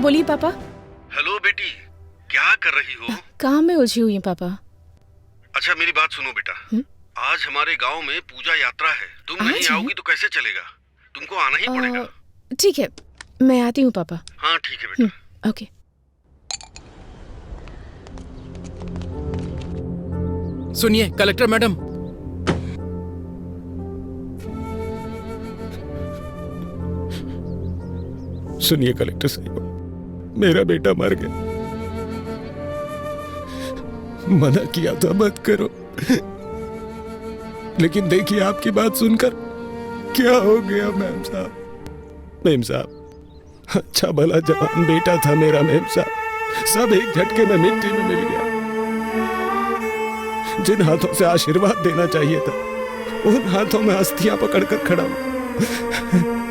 बोलिए पापा। हेलो बेटी, क्या कर रही हो? काम में उलझी हुई हूँ पापा। अच्छा मेरी बात सुनो बेटा, आज हमारे गांव में पूजा यात्रा है। तुम नहीं आओगी तो कैसे चलेगा? तुमको आना ही पड़ेगा। ठीक है, मैं आती हूँ पापा। हाँ ठीक है बेटा। ओके। सुनिए कलेक्टर मैडम। सुनिए कलेक्टर साहब, मेरा बेटा मर गया। मना किया था मत करो, लेकिन देखिए आपकी बात सुनकर क्या हो गया मेम साहब। मेम साहब, अच्छा भला जवान बेटा था मेरा मेम साहब, सब एक झटके में मिट्टी में मिल गया। जिन हाथों से आशीर्वाद देना चाहिए था उन हाथों में अस्थियां पकड़कर खड़ा हूं।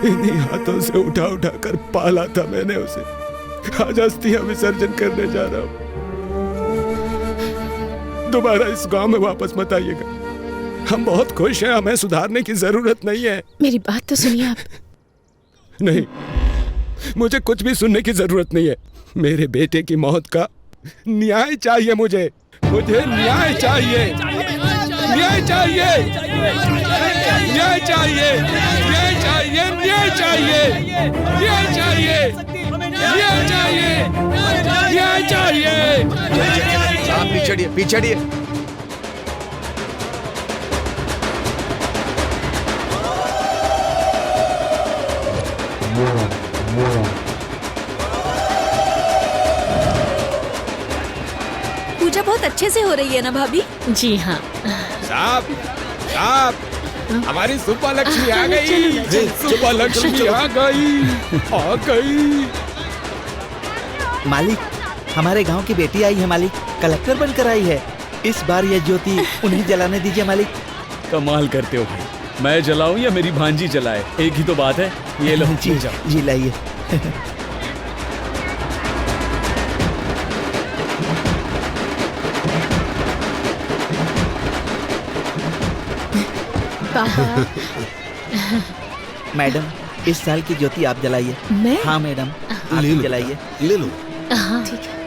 इन्हीं हाथों से उठा उठा कर पाला था मैंने उसे। आज अस्थियां विसर्जन करने जा रहा हूं। दोबारा इस गांव में वापस मत आइएगा। हम बहुत खुश हैं, हमें सुधारने की जरूरत नहीं है। मेरी बात तो सुनिए आप। नहीं, मुझे कुछ भी सुनने की जरूरत नहीं है। मेरे बेटे की मौत का न्याय चाहिए मुझे न्याय चाहिए। न्याय चाहिए, न्याय चाहिए, न्याय चाहिए, न्याय चाहिए, न्याय चाहिए, न्याय चाहिए, न्याय चाहिए। आप पीछे पीछे। पूजा बहुत अच्छे से हो रही है ना भाभी? जी हाँ। साहब, साहब, हमारी सुपर लक्ष्मी आ गई। सुपर लक्ष्मी आ गई। मालिक, हमारे गांव की बेटी आई है मालिक, कलेक्टर बनकर आई है। इस बार यह ज्योति उन्हें जलाने दीजिए मालिक। कमाल करते हो भाई, मैं जलाऊं या मेरी भांजी जलाए, एक ही तो बात है। ये लो जी लाइए। मैडम, इस साल की ज्योति आप जलाइए। मैं? हाँ मैडम, आप जलाइए। ले लो। हाँ ठीक है।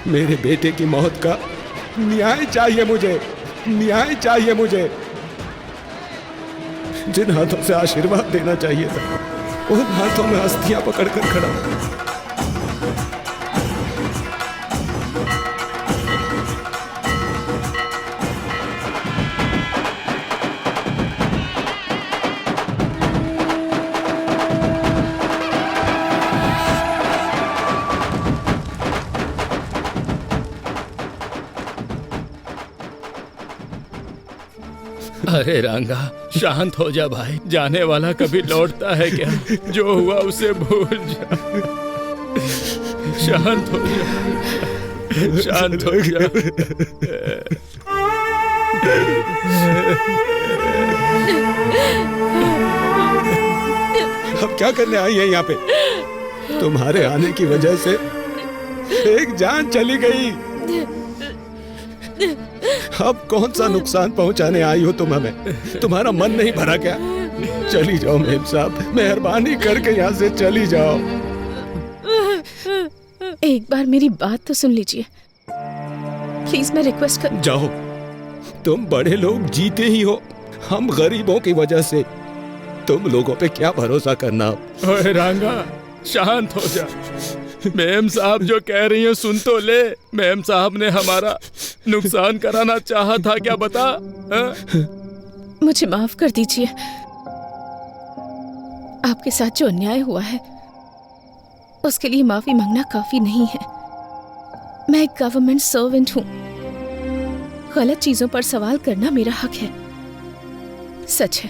मेरे बेटे की मौत का न्याय चाहिए मुझे, न्याय चाहिए मुझे। जिन हाथों से आशीर्वाद देना चाहिए था उन हाथों में अस्थियां पकड़कर खड़ा हूं। अरे रंगा, शांत हो जा भाई। जाने वाला कभी लौटता है क्या? जो हुआ उसे भूल जा। शांत हो जा, शांत हो जा। अब क्या करने आई है यहाँ पे? तुम्हारे आने की वजह से एक जान चली गई। अब कौन सा नुकसान पहुंचाने आई हो तुम हमें? तुम्हारा मन नहीं भरा क्या? चली जाओ मेम साहब, मेहरबानी करके यहाँ से चली जाओ। एक बार मेरी बात तो सुन लीजिए प्लीज, मैं रिक्वेस्ट कर। जाओ, तुम बड़े लोग जीते ही हो, हम गरीबों की वजह से तुम लोगों पे क्या भरोसा करना। ओए रांगा, शांत हो जा। मेम साहब जो कह रही हैं सुन तो ले। मेम साहब ने हमारा नुकसान कराना चाहा था क्या, बता? मुझे माफ कर दीजिए। आपके साथ जो अन्याय हुआ है उसके लिए माफी मांगना काफी नहीं है। मैं एक गवर्नमेंट सर्वेंट हूँ। गलत चीजों पर सवाल करना मेरा हक है। सच है,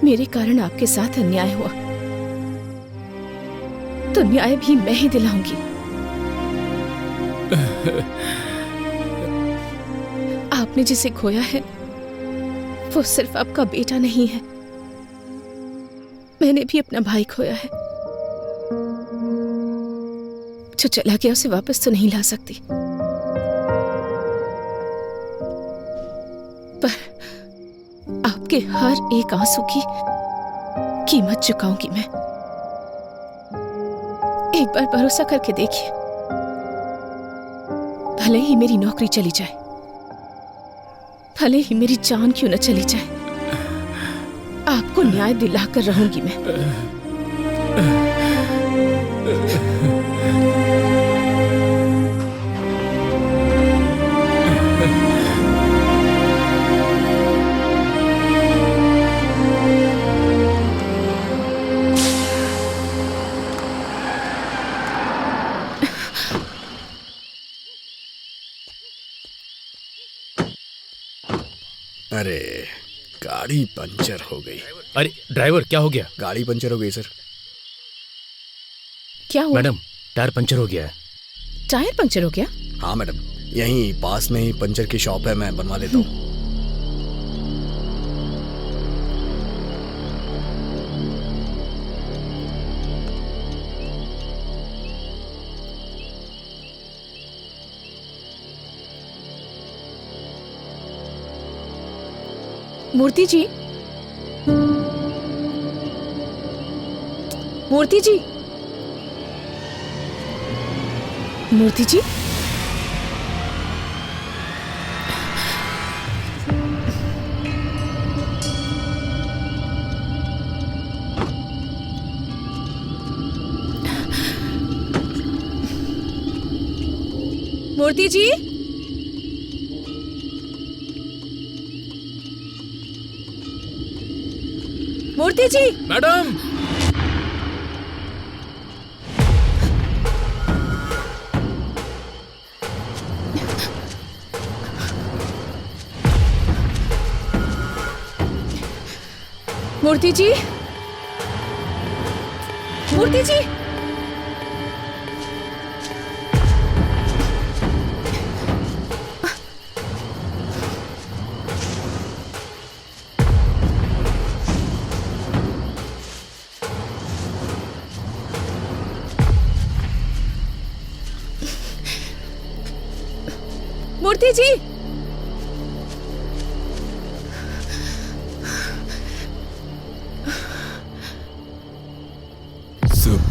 मेरे कारण आपके साथ अन्याय हुआ, तो न्याय भी मैं ही दिलाऊंगी। आपने जिसे खोया है वो सिर्फ आपका बेटा नहीं है, मैंने भी अपना भाई खोया है। जो चला गया उसे वापस तो नहीं ला सकती, पर आपके हर एक आंसू की कीमत चुकाऊंगी मैं। एक बार भरोसा करके देखिए, भले ही मेरी नौकरी चली जाए, भले ही मेरी जान क्यों न चली जाए, आपको न्याय दिलाकर रहूंगी मैं। अरे गाड़ी पंचर हो गई। अरे ड्राइवर, क्या हो गया? गाड़ी पंचर हो गई सर। क्या हुआ? मैडम, टायर पंचर हो गया है। टायर पंचर हो गया? हाँ मैडम, यहीं पास में ही पंचर की शॉप है, मैं बनवा लेता हूँ। मूर्ति जी, मूर्ति जी, मूर्ति जी, मूर्ति जी, मूर्ति जी। मैडम, मूर्ति जी, मूर्ति जी, मूर्ति जी, सब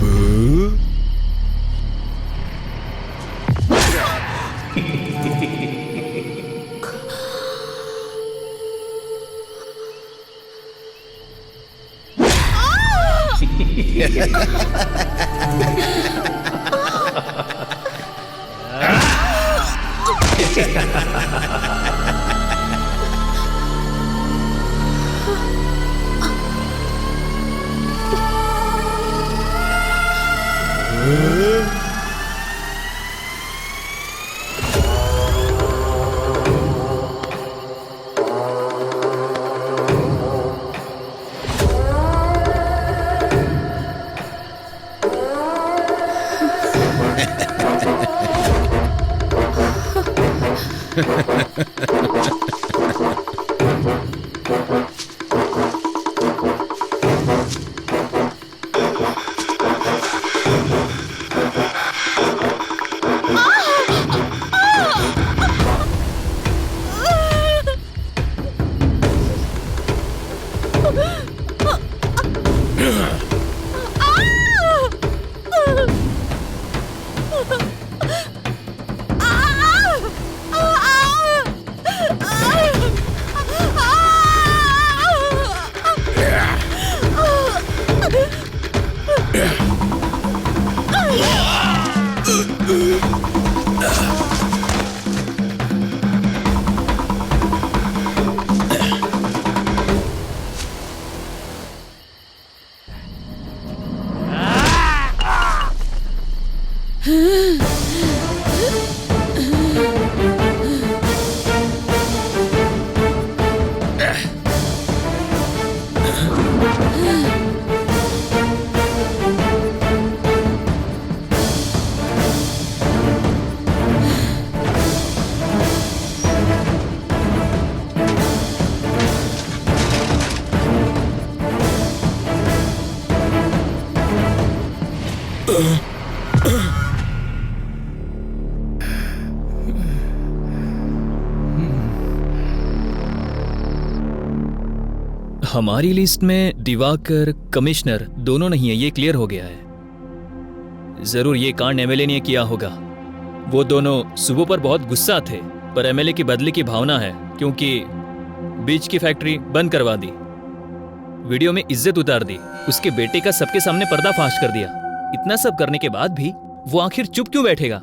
हमारी लिस्ट में दिवाकर, कमिश्नर दोनों नहीं है, ये क्लियर हो गया है। जरूर ये कांड एमएलए ने किया होगा। वो दोनों सुबह पर बहुत गुस्सा थे, पर एमएलए की बदले की भावना है, क्योंकि बीज की फैक्ट्री बंद करवा दी, वीडियो में इज्जत उतार दी, उसके बेटे का सबके सामने पर्दाफाश कर दिया। इतना सब करने के बाद भी वो आखिर चुप क्यों बैठेगा?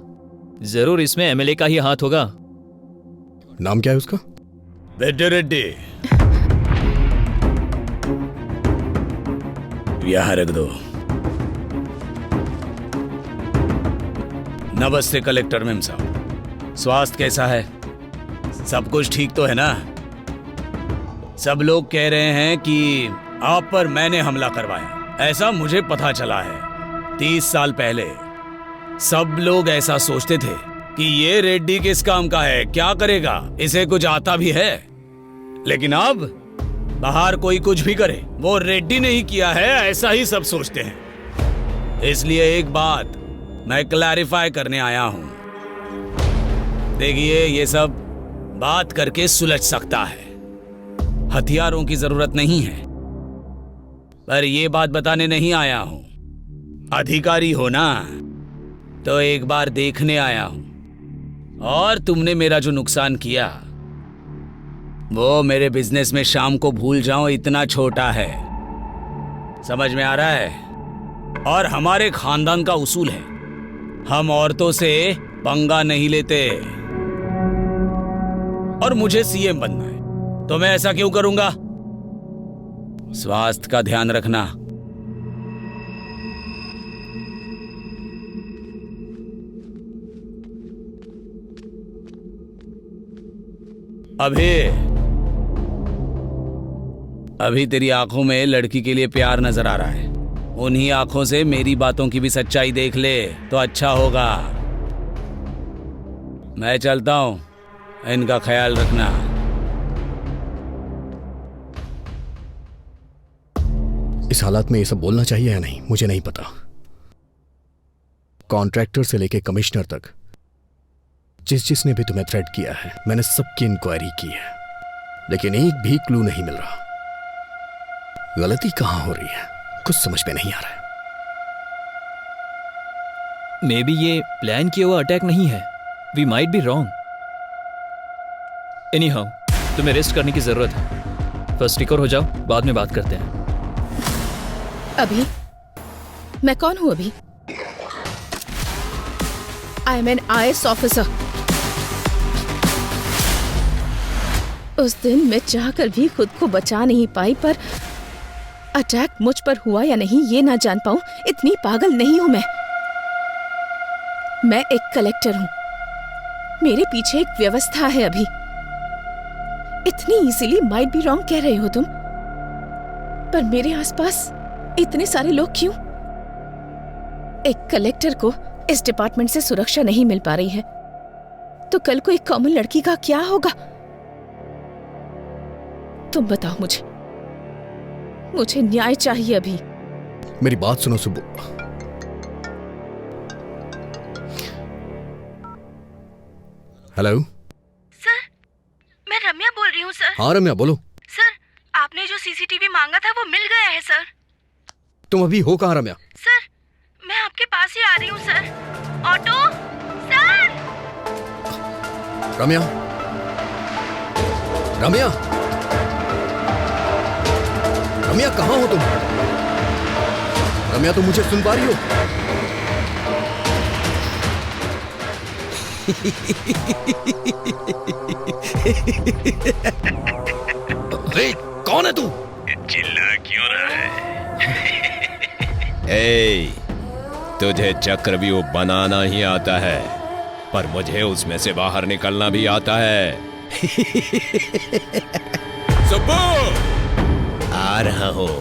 जरूर इसमें एमएलए का ही हाथ होगा। नाम क्या है उसका? बेटे रेड्डी, यहाँ रख दो। नमस्ते कलेक्टर मेम साहब, स्वास्थ्य कैसा है? सब कुछ ठीक तो है ना? सब लोग कह रहे हैं कि आप पर मैंने हमला करवाया, ऐसा मुझे पता चला है। 30 साल पहले सब लोग ऐसा सोचते थे कि ये रेड्डी किस काम का है, क्या करेगा, इसे कुछ आता भी है। लेकिन अब बाहर कोई कुछ भी करे, वो रेड्डी ने ही किया है, ऐसा ही सब सोचते हैं। इसलिए एक बात मैं क्लैरिफाई करने आया हूं। देखिए, ये सब बात करके सुलझ सकता है, हथियारों की जरूरत नहीं है। पर ये बात बताने नहीं आया हूं। अधिकारी हो ना, तो एक बार देखने आया हूं। और तुमने मेरा जो नुकसान किया, वो मेरे बिजनेस में शाम को भूल जाओ इतना छोटा है। समझ में आ रहा है? और हमारे खानदान का उसूल है, हम औरतों से पंगा नहीं लेते। और मुझे सीएम बनना है, तो मैं ऐसा क्यों करूंगा? स्वास्थ्य का ध्यान रखना। अभी तेरी आंखों में लड़की के लिए प्यार नजर आ रहा है। उन्हीं आंखों से मेरी बातों की भी सच्चाई देख ले तो अच्छा होगा। मैं चलता हूं, इनका ख्याल रखना। इस हालात में ये सब बोलना चाहिए या नहीं, मुझे नहीं पता। कॉन्ट्रैक्टर से लेके कमिश्नर तक जिसने भी तुम्हें थ्रेट किया है, मैंने सबकी इंक्वायरी की है, लेकिन एक भी क्लू नहीं मिल रहा। गलती कहां हो रही है, कुछ समझ में नहीं आ रहा है। मे बी ये प्लान किया हुआ अटैक नहीं है। We might be wrong. Anyhow, तुम्हें रेस्ट करने की जरूरत है। फर्स्ट रिकवर हो जाओ, बाद में बात करते हैं। अभी मैं कौन हूं? अभी I am an IAS officer. उस दिन मैं चाहकर भी खुद को बचा नहीं पाई, पर अटैक मुझ पर हुआ या नहीं ये ना जान पाऊं, इतनी पागल नहीं हूं मैं। मैं एक कलेक्टर हूं, मेरे पीछे एक व्यवस्था है। अभी इतनी इजीली माइट बी रॉन्ग कह रहे हो तुम, पर मेरे आसपास इतने सारे लोग क्यों? एक कलेक्टर को इस डिपार्टमेंट से सुरक्षा नहीं मिल पा रही है, तो कल को एक कॉमन लड़की का क्या होगा? तुम बताओ मुझे न्याय चाहिए। अभी मेरी बात सुनो सुब्बू। हेलो सर, मैं रम्या बोल रही हूँ सर। हाँ रम्या, बोलो। सर, आपने जो सीसीटीवी मांगा था वो मिल गया है सर। तुम अभी हो कहाँ रम्या? सर, मैं आपके पास ही आ रही हूँ sir. Auto sir. Ramya, Ramya, Ramya कहाँ हो तुम? रम्या, तुम मुझे सुन पा रही हो? अरे कौन है तू? चिल्ला क्यों रहा है? ए, तुझे चक्रव्यूह बनाना ही आता है, पर मुझे उसमें से बाहर निकलना भी आता है। सुब्बू, आ रहा हूं।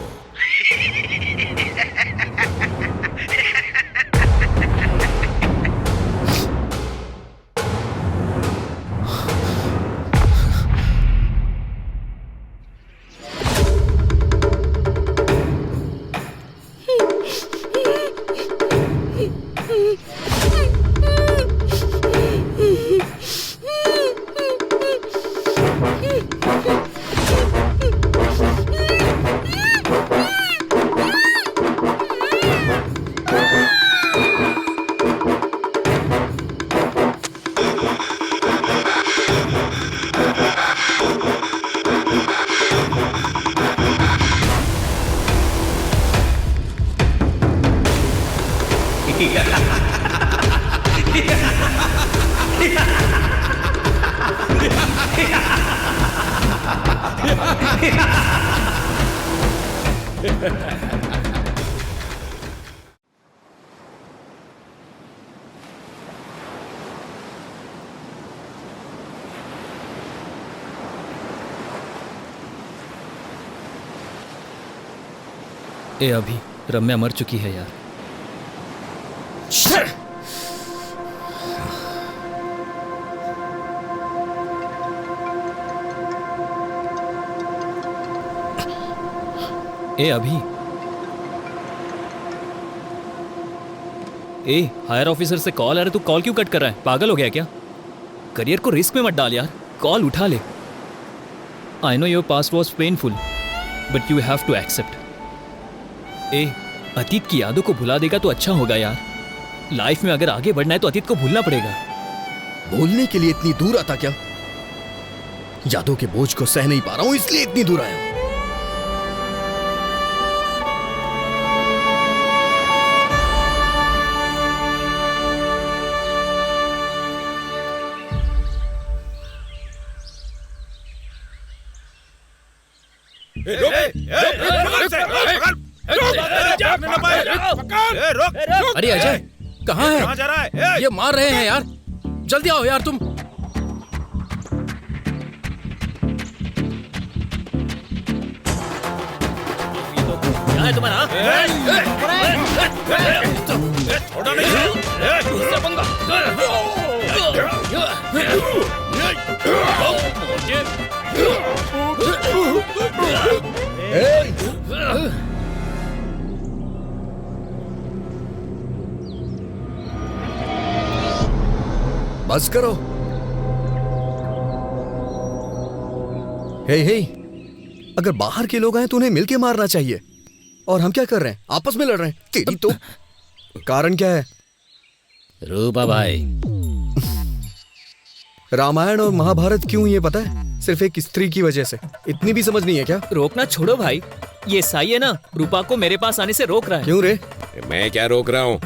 ए अभी रम्या मर चुकी है यार। ए अभी, ए हायर ऑफिसर से कॉल आ रहा है, तू कॉल क्यों कट कर रहा है? पागल हो गया क्या? करियर को रिस्क में मत डाल यार, कॉल उठा ले। I know your past was painful but you have to accept. ए अतीत की यादों को भुला देगा तो अच्छा होगा यार। लाइफ में अगर आगे बढ़ना है तो अतीत को भूलना पड़ेगा। बोलने के लिए इतनी दूर आता क्या? यादों के बोझ को सह नहीं पा रहा हूं इसलिए इतनी दूर आया हूं। अरे अजय कहाँ है? कहाँ जा रहा है? ये मार रहे हैं यार, जल्दी आओ यार तुम। क्या है तुम्हारा? छोड़ो नहीं। उससे पंगा। बस करो। हे हे, अगर बाहर के लोग आए तो उन्हें मिलके मारना चाहिए। और हम क्या कर रहे हैं? आपस में लड़ रहे हैं। तेरी तो कारण क्या है? रूपा भाई, रामायण और महाभारत क्यों ये पता है? सिर्फ एक स्त्री की वजह से। इतनी भी समझ नहीं है क्या? रोकना छोड़ो भाई, ये साई है ना, रूपा को मेरे पास आने से रोक रहा है। क्यों रे? मैं क्या रोक रहा हूँ,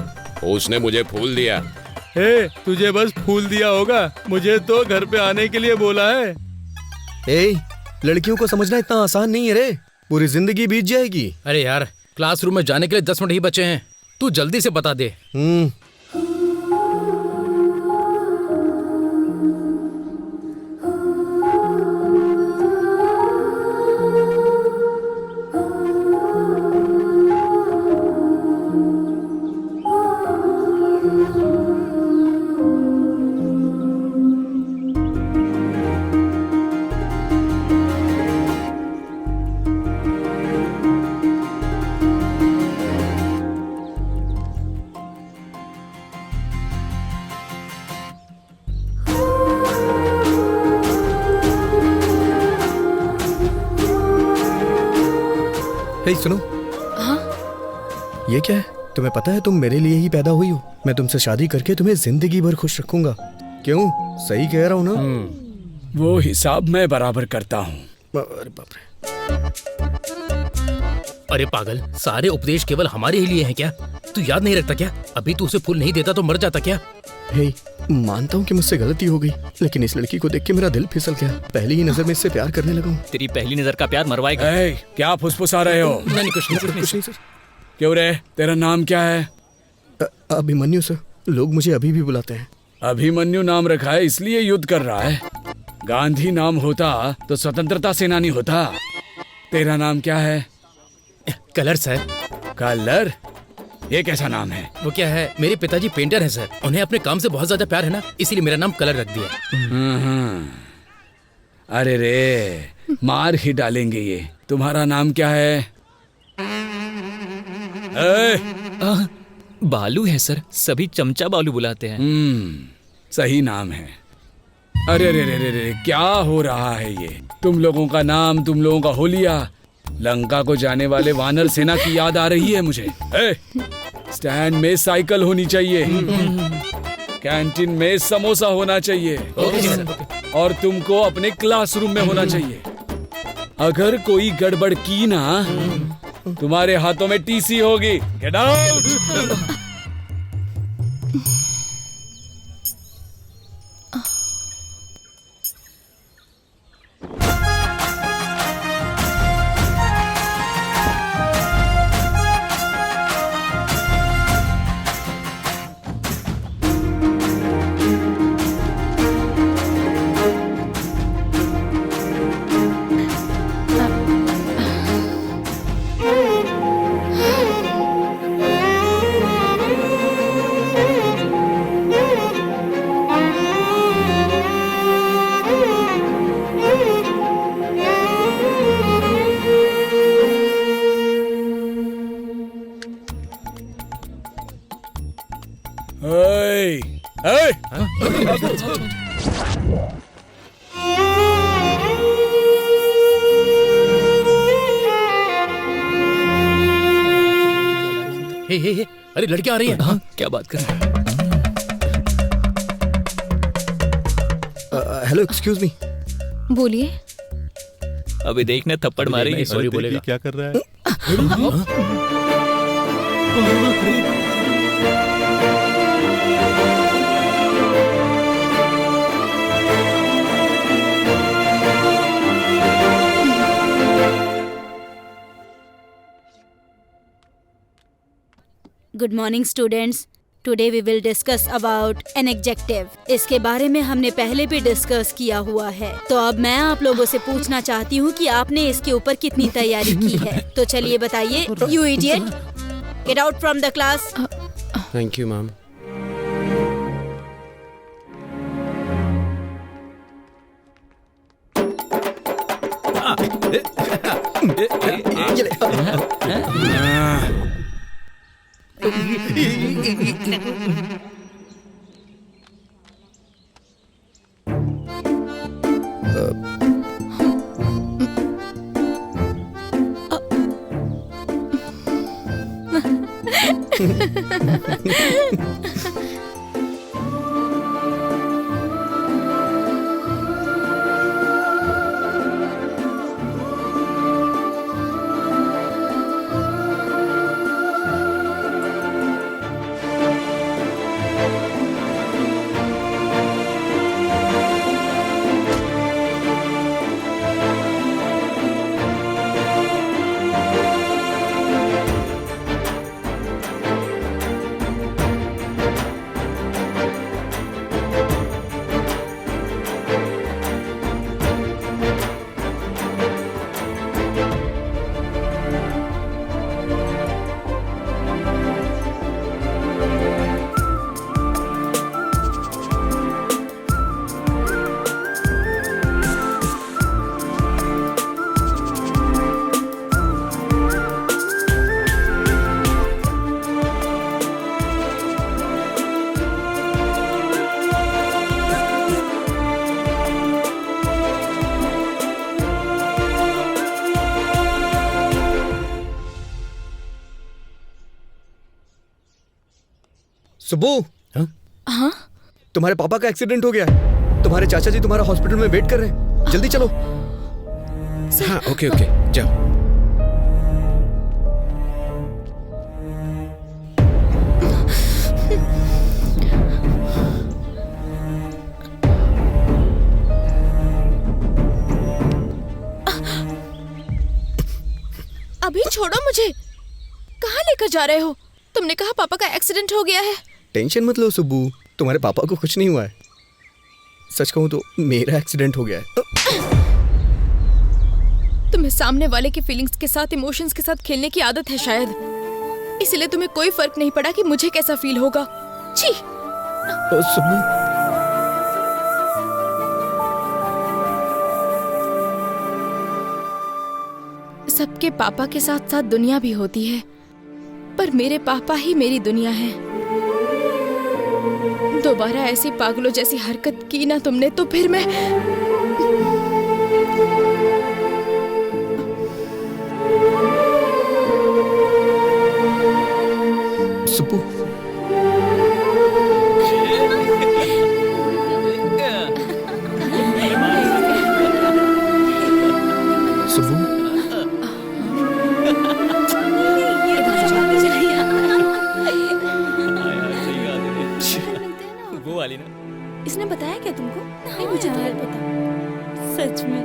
उसने मुझे फूल दिया। हे, तुझे बस फूल दिया होगा, मुझे तो घर पे आने के लिए बोला है। ए, लड़कियों को समझना इतना आसान नहीं है रे, पूरी जिंदगी बीत जाएगी। अरे यार क्लासरूम में जाने के लिए 10 मिनट ही बचे हैं, तू जल्दी से बता दे। हे सुनो। हाँ? ये क्या है? तुम्हें पता है तुम मेरे लिए ही पैदा हुई हो। मैं तुमसे शादी करके तुम्हें जिंदगी भर खुश रखूंगा। क्यों? सही कह रहा हूँ ना? वो हिसाब मैं बराबर करता हूँ। अरे बाप रे। अरे पागल, सारे उपदेश केवल हमारे ही लिए हैं क्या? तू याद नहीं रखता क्या? अभी तू उसे फूल नहीं देता तो मर जाता क्या? हे, मानता हूँ कि मुझसे गलती हो गई, लेकिन इस लड़की को देख के मेरा दिल फिसल गया। पहली ही नजर में इससे प्यार करने लगा हूँ। तेरी पहली नजर का प्यार मरवाएगा। क्या फुसफुसा रहे हो? नहीं कुछ नहीं सर। क्यों रे, तेरा नाम क्या है? अभिमन्यु सर, लोग मुझे अभी भी बुलाते हैं। अभिमन्यु नाम रखा है इसलिए युद्ध कर रहा है। गांधी नाम होता तो स्वतंत्रता सेनानी होता। तेरा नाम क्या है? Colour sir. कलर? ये कैसा नाम है? वो क्या है, मेरे पिताजी पेंटर हैं सर, उन्हें अपने काम से बहुत ज्यादा प्यार है ना, इसीलिए मेरा नाम कलर रख दिया। अरे रे, मार ही डालेंगे ये। तुम्हारा नाम क्या है? बालू है सर, सभी चमचा बालू बुलाते हैं। सही नाम है। अरे रे रे रे रे, क्या हो रहा है ये? तुम लोगों का नाम, तुम लोगों का होलिया, लंका को जाने वाले वानर सेना की याद आ रही है मुझे। स्टैंड में साइकिल होनी चाहिए, कैंटीन में समोसा होना चाहिए, और तुमको अपने क्लासरूम में होना चाहिए। अगर कोई गड़बड़ की ना, तुम्हारे हाथों में टीसी होगी। Get out. हे, अरे लड़की आ रही है। हाँ, क्या बात कर रहे हैं? Hello, excuse me. बोलिए। अभी देखना थप्पड़ मारेगी। सॉरी बोलेगा। क्या कर रहा है? Good morning students. Today we will discuss about an adjective. इसके बारे में हमने पहले भी डिस्कस किया हुआ है, तो अब मैं आप लोगों से पूछना चाहती हूँ कि आपने इसके ऊपर कितनी तैयारी की है। तो चलिए बताइए। You idiot, get out from the class. Thank you ma'am. Subbu. हाँ? तुम्हारे पापा का एक्सीडेंट हो गया है। तुम्हारे चाचा जी तुम्हारा हॉस्पिटल में वेट कर रहे हैं। जल्दी चलो। हाँ, ओके ओके, जाओ। अभी छोड़ो मुझे। कहाँ लेकर जा रहे हो? तुमने कहा पापा का एक्सीडेंट हो गया है। टेंशन मत लो सुब्बू, तुम्हारे पापा को कुछ नहीं हुआ है। सच कहूं तो मेरा एक्सीडेंट हो गया है। तुम्हें सामने वाले की फीलिंग्स के साथ, इमोशंस के साथ खेलने की आदत है शायद, इसलिए तुम्हें कोई फर्क नहीं पड़ा कि मुझे कैसा फील होगा। छी। सुब्बू। सबके पापा के साथ साथ दुनिया भी होती है, पर मेरे पापा ही मेरी दुनिया है। दोबारा ऐसी पागलों जैसी हरकत की ना तुमने तो फिर मैं सुब्बू। सुब्बू। वाली ना। इसने बताया क्या तुमको? नहीं, मुझे तो नहीं पता। सच में।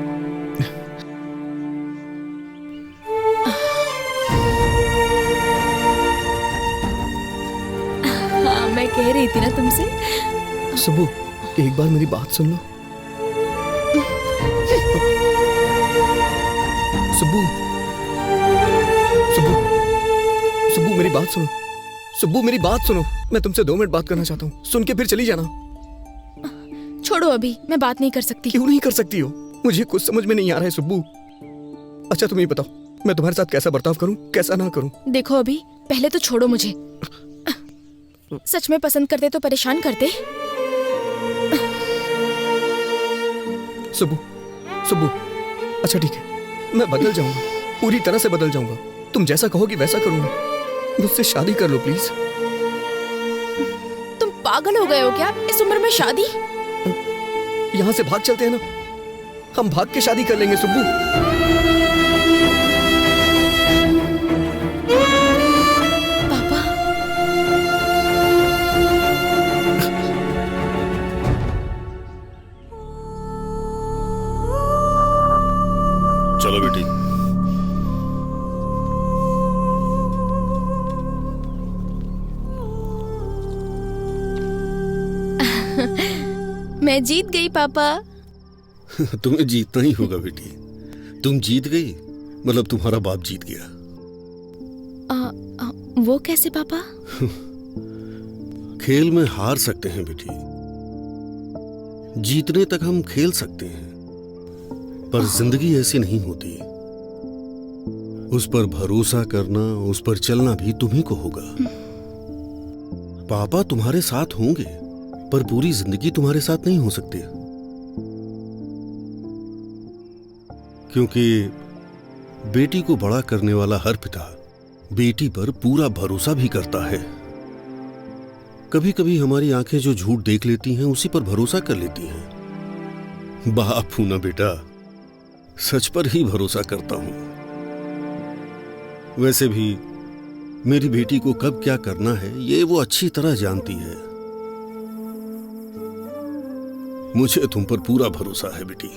हाँ, मैं कह रही थी ना तुमसे। सुब्बू, एक बार मेरी बात सुन लो। सुब्बू। सुब्बू। सुब्बू, मेरी बात सुनो। सुब्बू, मेरी बात सुनो। मैं तुमसे 2 मिनट बात करना चाहता हूँ। सुन के फिर चली जाना। छोड़ो, अभी मैं बात नहीं कर सकती। क्यों नहीं कर सकती हो? मुझे कुछ समझ में नहीं आ रहा है सुब्बू। अच्छा तुम ये बताओ, मैं तुम्हारे साथ कैसा बर्ताव करूं, कैसा ना करूं? देखो अभी, पहले तो छोड़ो मुझे। सच में पसंद करते तो परेशान करते। सुब्बू। सुब्बू, अच्छा ठीक है, मैं बदल जाऊंगा, पूरी तरह से बदल जाऊंगा। तुम जैसा कहोगी वैसा करूंगा। मुझसे शादी कर लो प्लीज। तुम पागल हो गए हो क्या? इस उम्र में शादी? यहाँ से भाग चलते हैं ना, हम भाग के शादी कर लेंगे सुब्बू। पापा, चलो बेटी। मैं जीत गई पापा। तुम्हें जीतना ही होगा बेटी। तुम जीत गई मतलब तुम्हारा बाप जीत गया। वो कैसे पापा? खेल में हार सकते हैं बेटी, जीतने तक हम खेल सकते हैं, पर जिंदगी ऐसी नहीं होती। उस पर भरोसा करना, उस पर चलना भी तुम्ही को होगा। पापा तुम्हारे साथ होंगे, पर पूरी जिंदगी तुम्हारे साथ नहीं हो सकते, क्योंकि बेटी को बड़ा करने वाला हर पिता बेटी पर पूरा भरोसा भी करता है। कभी कभी हमारी आंखें जो झूठ देख लेती हैं उसी पर भरोसा कर लेती हैं। बाप हूं ना बेटा, सच पर ही भरोसा करता हूं। वैसे भी मेरी बेटी को कब क्या करना है ये वो अच्छी तरह जानती है। मुझे तुम पर पूरा भरोसा है बेटी।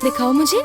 दिखाओ मुझे।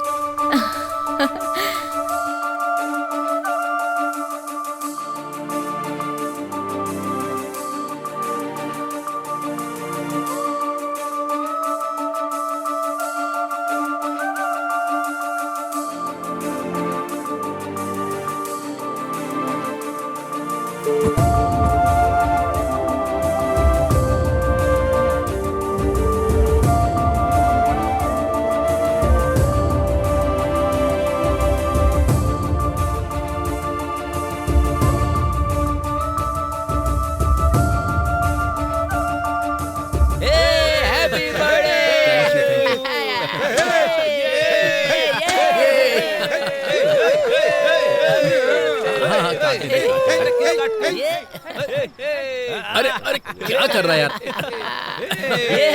अरे अरे क्या कर रहा है यार?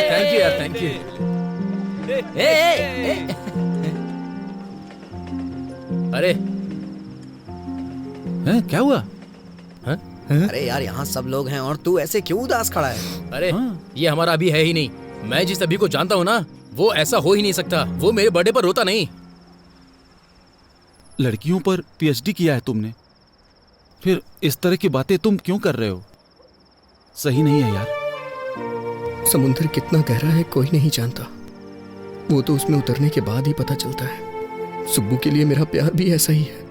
थैंक यू यार, थैंक यू। अरे क्या हुआ? अरे यार यहाँ सब लोग हैं और तू ऐसे क्यों उदास खड़ा है? अरे ये हमारा अभी है ही नहीं। मैं जिस अभी को जानता हूँ ना वो ऐसा हो ही नहीं सकता। वो मेरे बर्थडे पर रोता नहीं। लड़कियों पर पीएचडी किया है तुमने, फिर इस तरह की बातें तुम क्यों कर रहे हो? सही नहीं है यार। समुद्र कितना गहरा है कोई नहीं जानता, वो तो उसमें उतरने के बाद ही पता चलता है। सुब्बू के लिए मेरा प्यार भी ऐसा ही है।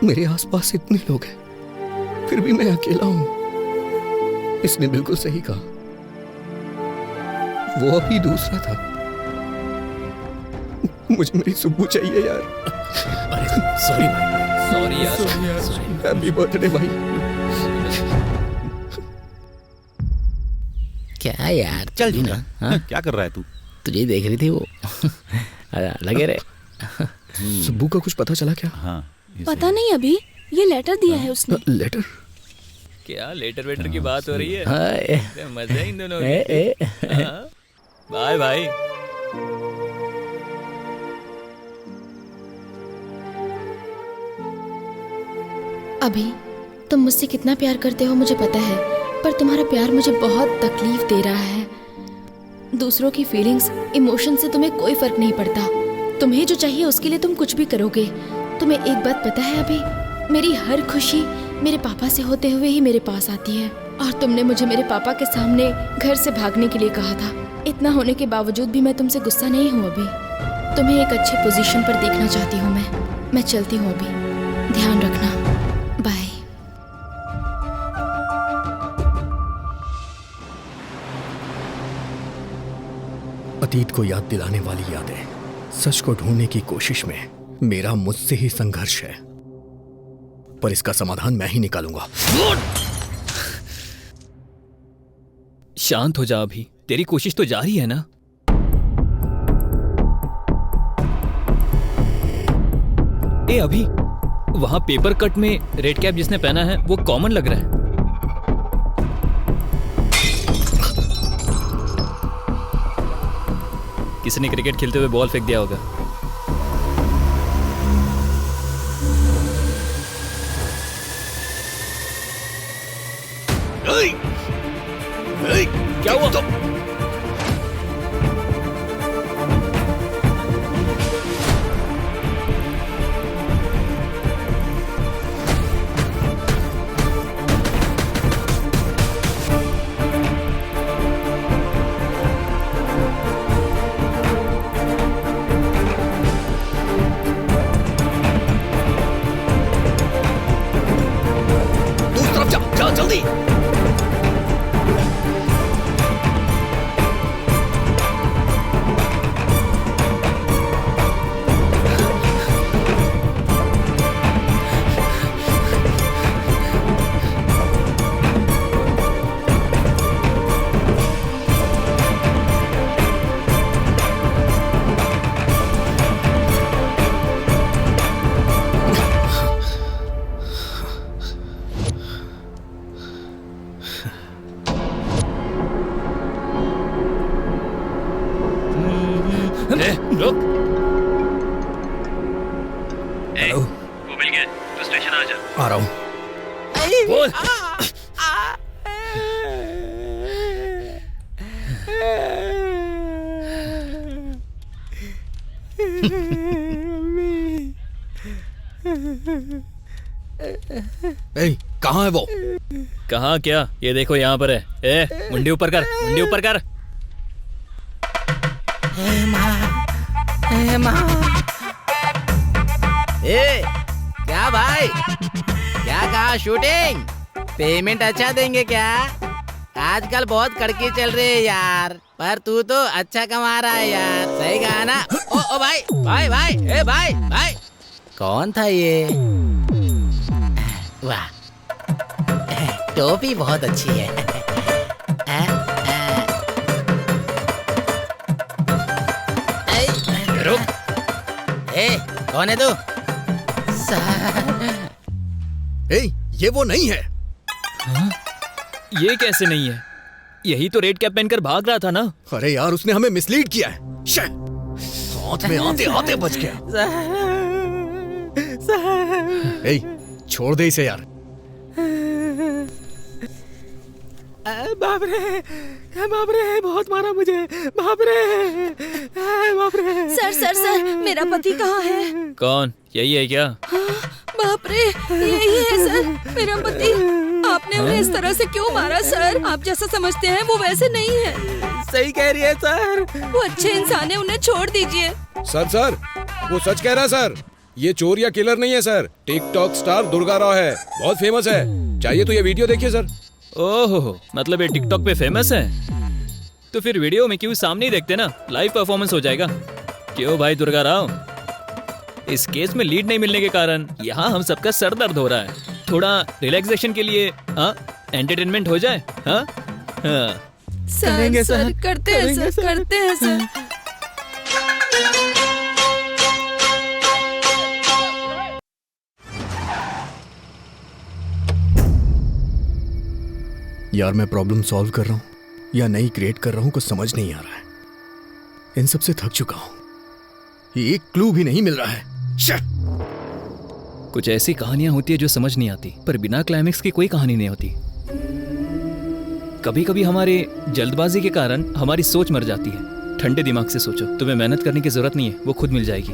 मेरे आसपास इतने लोग हैं फिर भी मैं अकेला हूं। इसने बिल्कुल सही कहा, वो अभी दूसरा था। मुझे मेरी सुब्बू चाहिए यार। अरे सॉरी भाई, सॉरी यार। हैप्पी बर्थडे भाई। क्या यार, चल जी ना। हाँ? क्या कर रहा है तू? तुझे देख रही थी वो। लगे रे। सुब्बू का कुछ पता चला क्या? हाँ, पता नहीं, अभी ये लेटर दिया है उसने। लेटर? क्या लेटर वेटर की बात हो रही है? हाँ, मजा है इन दोनों की। Bye bye. अभी तुम मुझसे कितना प्यार करते हो मुझे पता है, पर तुम्हारा प्यार मुझे बहुत तकलीफ दे रहा है। दूसरों की फीलिंग्स, इमोशन से तुम्हें कोई फर्क नहीं पड़ता। तुम्हें जो चाहिए उसके लिए तुम कुछ भी करोगे। तुम्हें एक बात पता है अभी, मेरी हर खुशी मेरे पापा से होते हुए ही मेरे पास आती है। और तुमने मुझे मेरे पापा के सामने घर से भागने के लिए कहा था। इतना होने के बावजूद भी मैं तुमसे गुस्सा नहीं हूँ अभी। तुम्हें एक अच्छी पोजीशन पर देखना चाहती हूँ मैं चलती हूँ अभी। ध्यान रखना, बाय। अतीत को याद दिलाने वाली यादें, सच को ढूंढने की कोशिश में मेरा मुझसे ही संघर्ष है, पर इसका समाधान मैं ही निकालूंगा। शांत हो जा अभी, तेरी कोशिश तो जारी है ना। ए अभी, वहां पेपर कट में रेड कैप जिसने पहना है वो कॉमन लग रहा है। किसी ने क्रिकेट खेलते हुए बॉल फेंक दिया होगा। क्या हुआ? दूसरी तरफ जा जल्दी। रुक। हेलो, वो मिल गया, तो स्टेशन आ जा। आ रहा हूँ। बोल। कहाँ है वो? कहाँ क्या? ये देखो यहाँ पर है। ए, मुंडी ऊपर कर, मुंडी ऊपर कर। ए, क्या भाई, क्या कहा शूटिंग? पेमेंट अच्छा देंगे क्या? आजकल बहुत कड़की चल रही है यार, पर तू तो अच्छा कमा रहा है यार। सही कहा ना? ओ भाई भाई भाई, ए भाई भाई, कौन था ये? वाह, टोपी बहुत अच्छी है। रुक। ए, कौन है तू? ये वो नहीं है। हाँ? ये कैसे नहीं है? यही तो रेड कैप पहनकर भाग रहा था ना। अरे यार, उसने हमें मिसलीड किया है। हाथ में आते आते बच गया। छोड़ दे इसे यार। बाप रे, बहुत मारा मुझे। बाप रे। सर सर सर, मेरा पति कहाँ है? कौन? यही है क्या? बाप रे, यही है सर, मेरा पति। आपने उन्हें इस तरह से क्यों मारा सर? आप जैसा समझते हैं वो वैसे नहीं है। सही कह रही है सर। वो अच्छे इंसान है, उन्हें छोड़ दीजिए। सर वो सच कह रहा है सर। ये चोर या किलर नहीं है sir, TikTok star Durga Rao है, बहुत फेमस है। चाहिए तो ये वीडियो देखिए सर। ओहो, मतलब ये टिकटॉक पे फेमस है? तो फिर वीडियो में क्यों सामने ही देखते ना, लाइव परफॉर्मेंस हो जाएगा। क्यों भाई दुर्गा राव, इस केस में लीड नहीं मिलने के कारण यहाँ हम सबका सर दर्द हो रहा है। थोड़ा रिलैक्सेशन के लिए एंटरटेनमेंट हो जाए। करेंगे सर, करते हैं सर। यार, मैं प्रॉब्लम सॉल्व कर रहा हूँ या नई क्रिएट कर रहा हूँ, कुछ समझ नहीं आ रहा है। इन सब से थक चुका हूँ। एक क्लू भी नहीं मिल रहा है। कुछ ऐसी कहानियां होती है जो समझ नहीं आती, पर बिना क्लाइमेक्स की कोई कहानी नहीं होती। कभी कभी हमारे जल्दबाजी के कारण हमारी सोच मर जाती है। ठंडे दिमाग से सोचो, तुम्हें मेहनत करने की जरूरत नहीं है, वो खुद मिल जाएगी।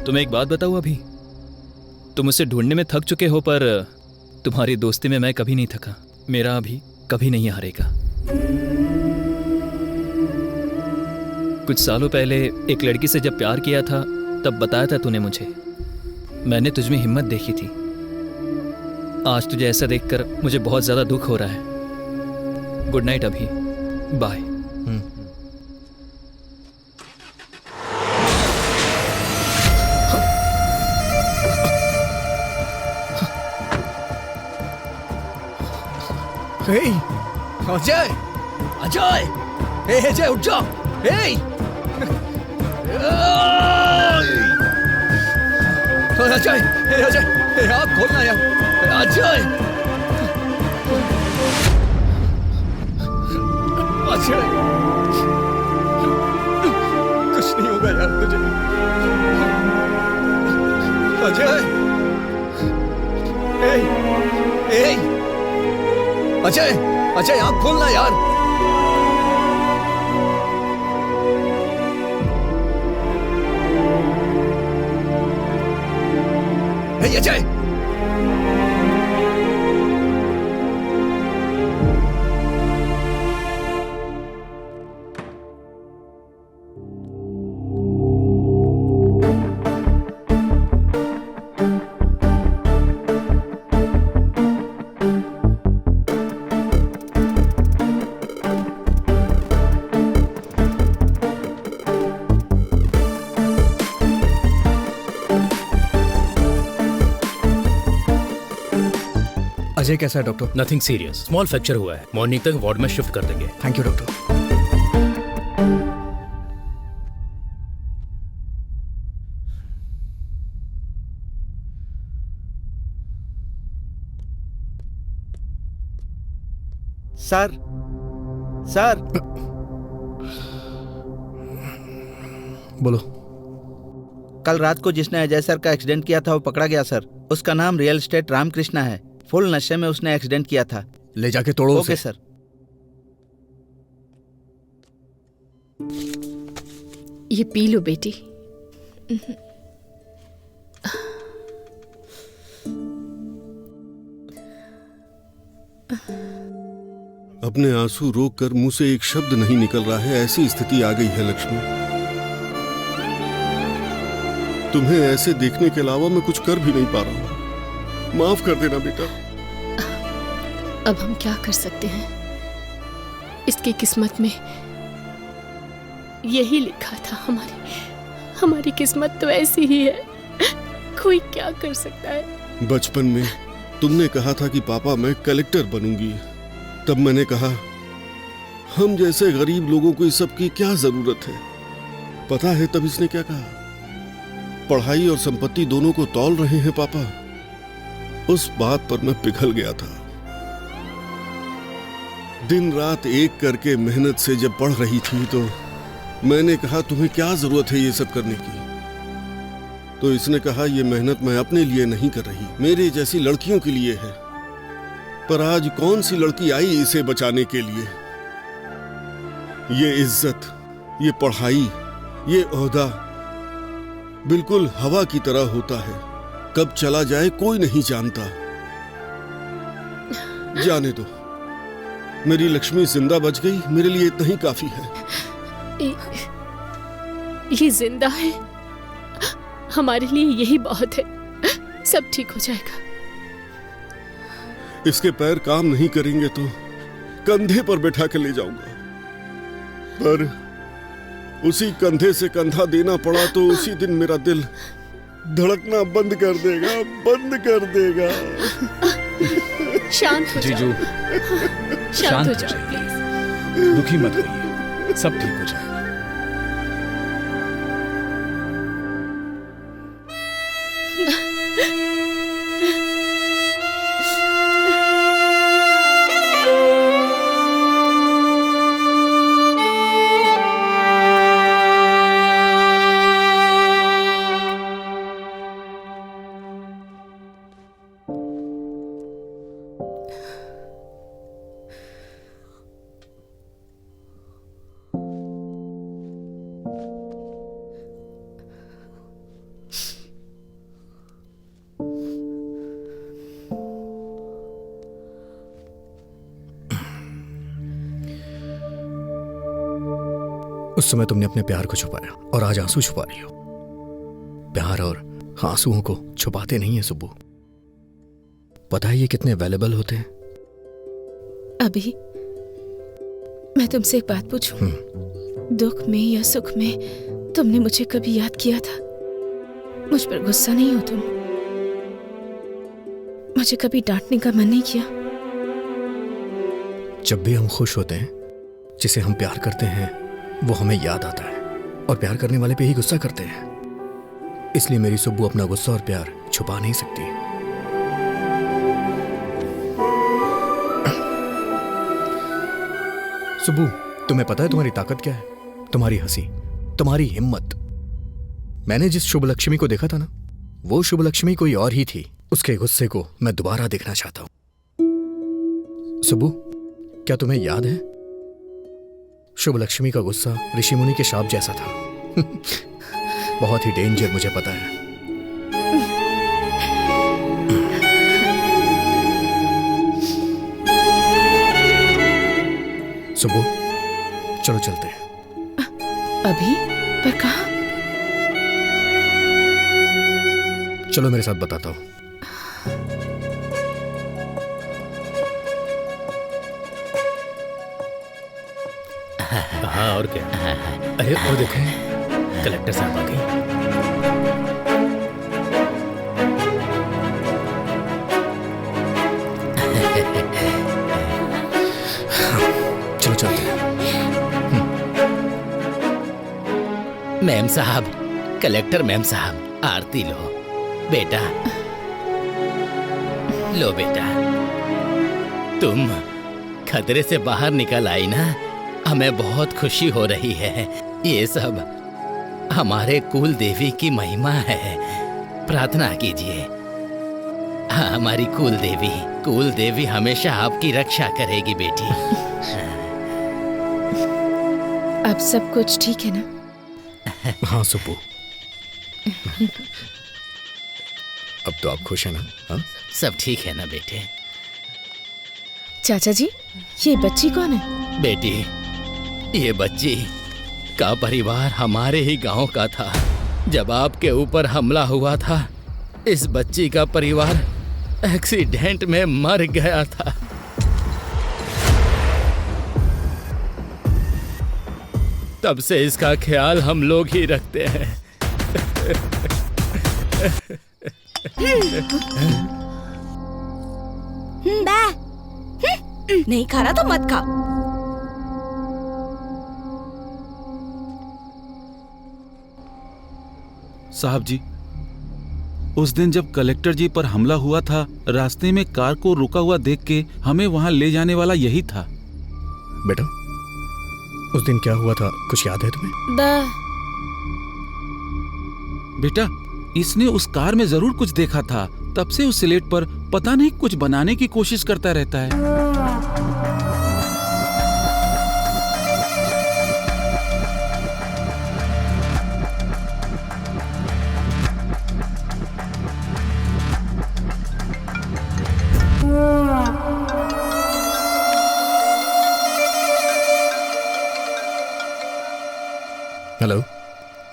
तुम्हें एक बात बताऊं अभी, तुम उसे ढूंढने में थक चुके हो, पर तुम्हारी दोस्ती में मैं कभी नहीं थका। मेरा अभी कभी नहीं हारेगा। कुछ सालों पहले एक लड़की से जब प्यार किया था तब बताया था तूने मुझे। मैंने तुझमें हिम्मत देखी थी। आज तुझे ऐसा देखकर मुझे बहुत ज्यादा दुख हो रहा है। गुड नाइट अभी, बाय। अजय, अजय, अजय उठ जाओ। अजय, अजय, आप खोलना यार। अजय, अजय, कुछ नहीं होगा यार तुझे। अजय, अजय, अजय, आप खोलना यार। अजय, अजय कैसा है doctor? Nothing serious, small fracture हुआ है। मॉर्निंग तक वार्ड में शिफ्ट कर देंगे। Thank you doctor. Sir, sir, बोलो। कल रात को जिसने अजय सर का एक्सीडेंट किया था वो पकड़ा गया सर। उसका नाम रियल एस्टेट रामकृष्णा है। फुल नशे में उसने एक्सीडेंट किया था। ले जाके तोड़ो ओके सर। ये पी लो बेटी। अपने आंसू रोक कर मुंह से एक शब्द नहीं निकल रहा है, ऐसी स्थिति आ गई है लक्ष्मी। तुम्हें ऐसे देखने के अलावा मैं कुछ कर भी नहीं पा रहा हूं। माफ कर देना बेटा। अब हम क्या कर सकते हैं? इसकी किस्मत में यही लिखा था। हमारी किस्मत तो ऐसी ही है। कोई क्या कर सकता है? बचपन में तुमने कहा था कि पापा मैं कलेक्टर बनूंगी। तब मैंने कहा हम जैसे गरीब लोगों को इस सब की क्या जरूरत है। पता है तब इसने क्या कहा? पढ़ाई और संपत्ति दोनों को तौल रहे हैं पापा। उस बात पर मैं पिघल गया था। दिन रात एक करके मेहनत से जब पढ़ रही थी तो मैंने कहा तुम्हें क्या जरूरत है ये सब करने की। तो इसने कहा ये मेहनत मैं अपने लिए नहीं कर रही, मेरे जैसी लड़कियों के लिए है। पर आज कौन सी लड़की आई इसे बचाने के लिए? ये इज्जत, ये पढ़ाई, ये ओहदा बिल्कुल हवा की तरह होता है। कब चला जाए कोई नहीं जानता। जाने दो, मेरी लक्ष्मी जिंदा बच गई, मेरे लिए इतना ही काफी है। ये जिंदा है, हमारे लिए यही बहुत है। सब ठीक हो जाएगा। इसके पैर काम नहीं करेंगे तो कंधे पर बैठा कर ले जाऊंगा। पर उसी कंधे से कंधा देना पड़ा तो उसी दिन मेरा दिल धड़कना बंद कर देगा, बंद कर देगा। शांत हो जीजू, शांत हो जाओ प्लीज। दुखी मत होइए, सब ठीक हो जाएगा। उस समय तुमने अपने प्यार को छुपाया और आज आंसू छुपा रही हो। प्यार और आंसुओं को छुपाते नहीं है सुब्बू। पता है ये कितने अवेलेबल होते हैं? अभी मैं तुमसे एक बात पूछूं? दुख में या सुख में तुमने मुझे कभी याद किया था? मुझ पर गुस्सा नहीं हो तुम? मुझे कभी डांटने का मन नहीं किया? जब भी हम खुश होते हैं, जिसे हम प्यार करते हैं वो हमें याद आता है, और प्यार करने वाले पे ही गुस्सा करते हैं। इसलिए मेरी सुब्बू अपना गुस्सा और प्यार छुपा नहीं सकती। सुब्बू, तुम्हें पता है तुम्हारी ताकत क्या है? तुम्हारी हंसी, तुम्हारी हिम्मत। मैंने जिस शुभ लक्ष्मी को देखा था ना, वो शुभ लक्ष्मी कोई और ही थी। उसके गुस्से को मैं दोबारा देखना चाहता हूं। सुब्बू, क्या तुम्हें याद है शुभ लक्ष्मी का गुस्सा ऋषि मुनि के शाप जैसा था? बहुत ही डेंजर, मुझे पता है। सुब्बू, चलो चलते हैं। अभी? पर कहाँ? चलो मेरे साथ, बताता हूं। हाँ, और क्या? अरे वो देखो, कलेक्टर साहब आ गए। चलो चलते हैं। मैम साहब, कलेक्टर मैम साहब, आरती लो बेटा। लो बेटा, तुम खतरे से बाहर निकल आई ना, हमें बहुत खुशी हो रही है। ये सब हमारे कुल देवी की महिमा है। प्रार्थना कीजिए। हाँ, हमारी कुल देवी हमेशा आपकी रक्षा करेगी बेटी। अब सब कुछ ठीक है ना? हाँ सुब्बू, अब तो आप खुश हैं ना? हाँ? सब ठीक है ना बेटे? चाचा जी, ये बच्ची कौन है? बेटी, ये बच्ची का परिवार हमारे ही गांव का था। जब आपके ऊपर हमला हुआ था, इस बच्ची का परिवार एक्सीडेंट में मर गया था। तब से इसका ख्याल हम लोग ही रखते हैं। नहीं खा रहा तो मत खा। साहब जी, उस दिन जब कलेक्टर जी पर हमला हुआ था, रास्ते में कार को रुका हुआ देख के हमें वहां ले जाने वाला यही था। बेटा, उस दिन क्या हुआ था, कुछ याद है तुम्हें? बेटा, इसने उस कार में जरूर कुछ देखा था। तब से उस स्लेट पर पता नहीं कुछ बनाने की कोशिश करता रहता है। हेलो,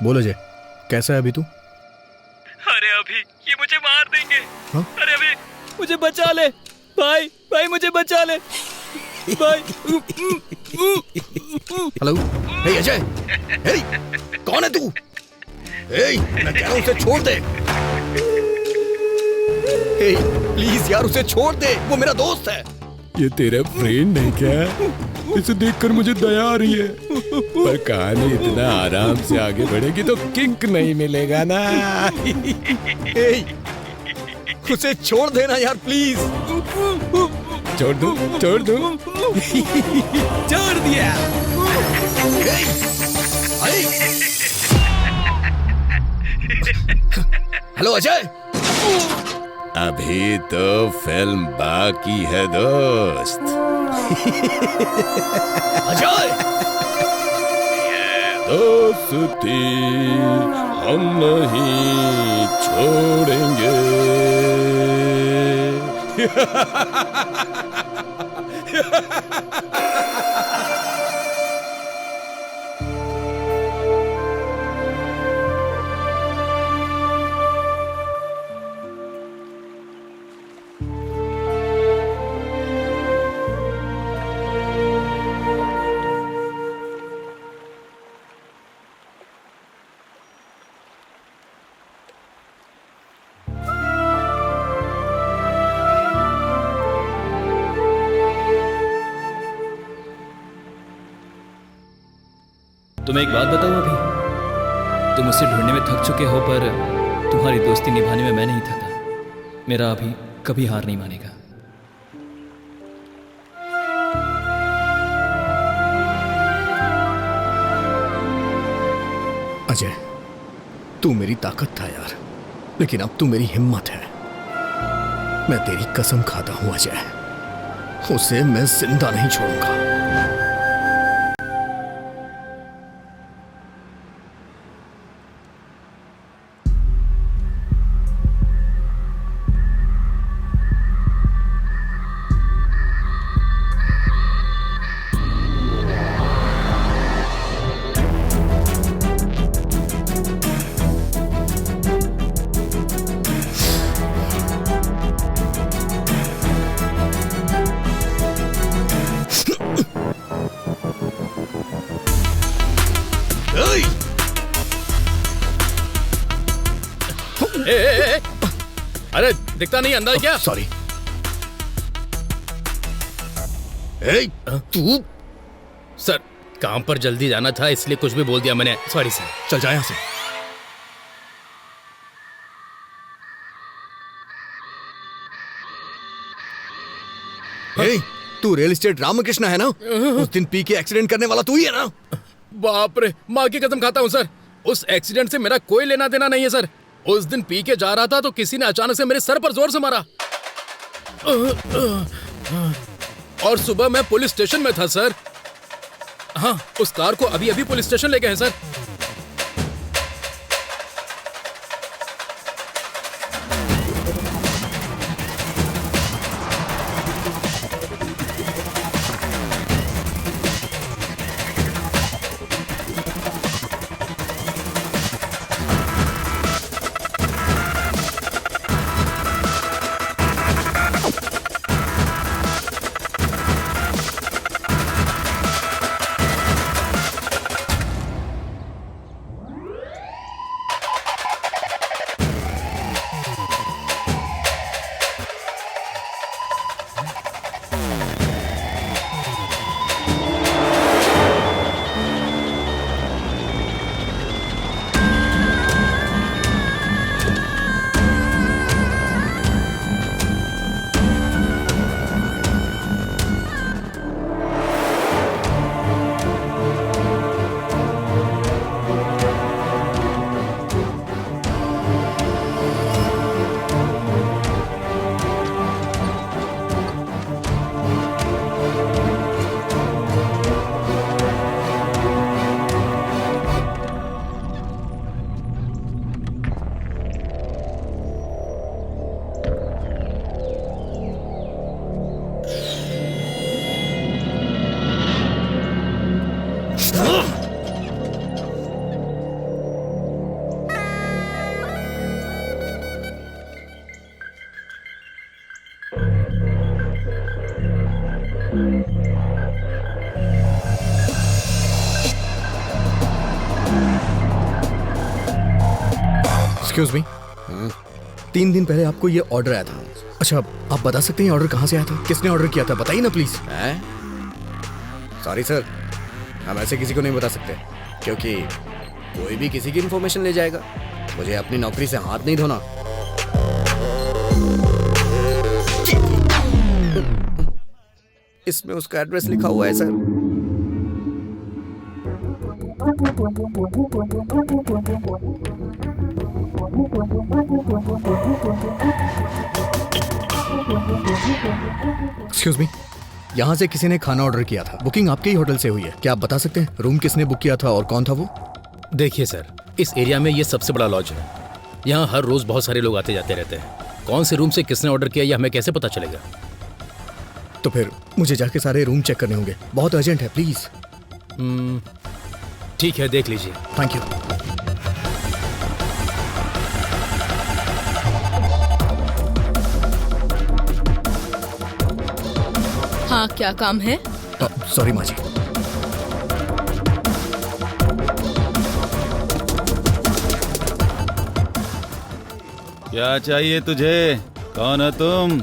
बोलो जय, कैसा है अभी तू? अरे अभी ये मुझे मार देंगे। हाँ? अरे अभी मुझे बचा ले भाई, भाई मुझे बचा ले भाई। हेलो, हे अजय, हे, कौन है तू? हे, मैं कह रहा हूं उसे छोड़ दे। हे, प्लीज यार उसे छोड़ दे, वो मेरा दोस्त है। ये तेरा फ्रेंड है क्या? इसे देखकर मुझे दया आ रही है, पर कहानी इतना आराम से आगे बढ़ेगी तो किंक नहीं मिलेगा ना। हे, उसे छोड़ देना यार प्लीज। छोड़ दो, छोड़ दो। छोड़ दिया। हेलो अजय। अभी तो फिल्म बाकी है दोस्त। अजय, दोस्ती हम नहीं छोड़ेंगे। तुम्हें एक बात बताऊं अभी, तुम मुझसे ढूंढने में थक चुके हो, पर तुम्हारी दोस्ती निभाने में मैं नहीं थका। मेरा अभी कभी हार नहीं मानेगा। अजय, तू मेरी ताकत था यार, लेकिन अब तू मेरी हिम्मत है। मैं तेरी कसम खाता हूं अजय, उसे मैं जिंदा नहीं छोड़ूंगा। अरे दिखता नहीं अंदर क्या? सॉरी। तू सर, काम पर जल्दी जाना था इसलिए कुछ भी बोल दिया मैंने। Sorry sir. चल जा यहां से। तू रियल एस्टेट रामकृष्ण है ना? उस दिन पी के एक्सीडेंट करने वाला तू ही है ना? बाप रे, माँ की कसम खाता हूँ सर, उस एक्सीडेंट से मेरा कोई लेना देना नहीं है सर। उस दिन पी के जा रहा था तो किसी ने अचानक से मेरे सर पर जोर से मारा और सुबह मैं पुलिस स्टेशन में था सर। हाँ, उस कार को अभी अभी पुलिस स्टेशन ले गए हैं सर। एक्सक्यूज मी, 3 दिन पहले आपको ये ऑर्डर आया था। अच्छा, आप बता सकते हैं ऑर्डर कहाँ से आया था? किसने ऑर्डर किया था? बताइए ना प्लीज। सॉरी सर, हम ऐसे किसी को नहीं बता सकते क्योंकि कोई भी किसी की इन्फॉर्मेशन ले जाएगा। मुझे अपनी नौकरी से हाथ नहीं धोना। इसमें उसका एड्रेस लिखा हुआ है सर। एक्सक्यूज मी, यहाँ से किसी ने खाना ऑर्डर किया था। बुकिंग आपके ही होटल से हुई है। क्या आप बता सकते हैं रूम किसने बुक किया था और कौन था वो? देखिए सर, इस एरिया में ये सबसे बड़ा लॉज है। यहाँ हर रोज बहुत सारे लोग आते जाते रहते हैं। कौन से रूम से किसने ऑर्डर किया ये हमें कैसे पता चलेगा? तो फिर मुझे जाके सारे रूम चेक करने होंगे। बहुत अर्जेंट है, प्लीज। ठीक है, देख लीजिए। Thank you. हाँ, क्या काम है? सॉरी माँ जी। क्या चाहिए तुझे? कौन है तुम?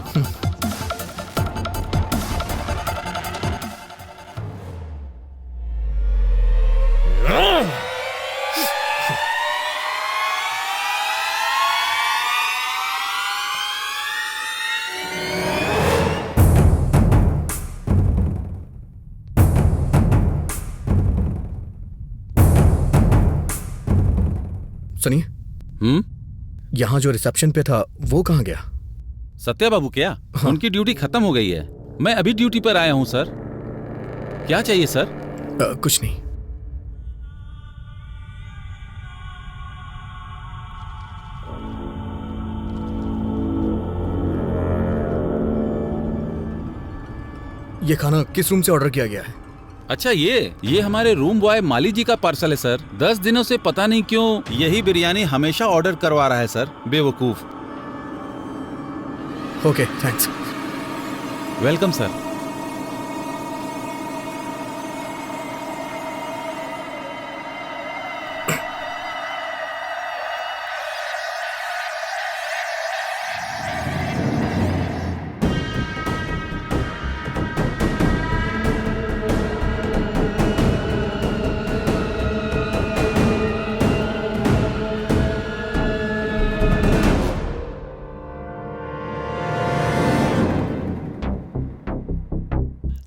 सुनिए, यहाँ जो रिसेप्शन पे था वो कहाँ गया? सत्या बाबू क्या? हाँ? उनकी ड्यूटी खत्म हो गई है। मैं अभी ड्यूटी पर आया हूँ सर। क्या चाहिए सर? कुछ नहीं। ये खाना किस रूम से ऑर्डर किया गया है? अच्छा ये हमारे रूम बॉय माली जी का पार्सल है सर। 10 दिनों से पता नहीं क्यों यही बिरयानी हमेशा ऑर्डर करवा रहा है सर, बेवकूफ। Okay, thanks. Welcome sir.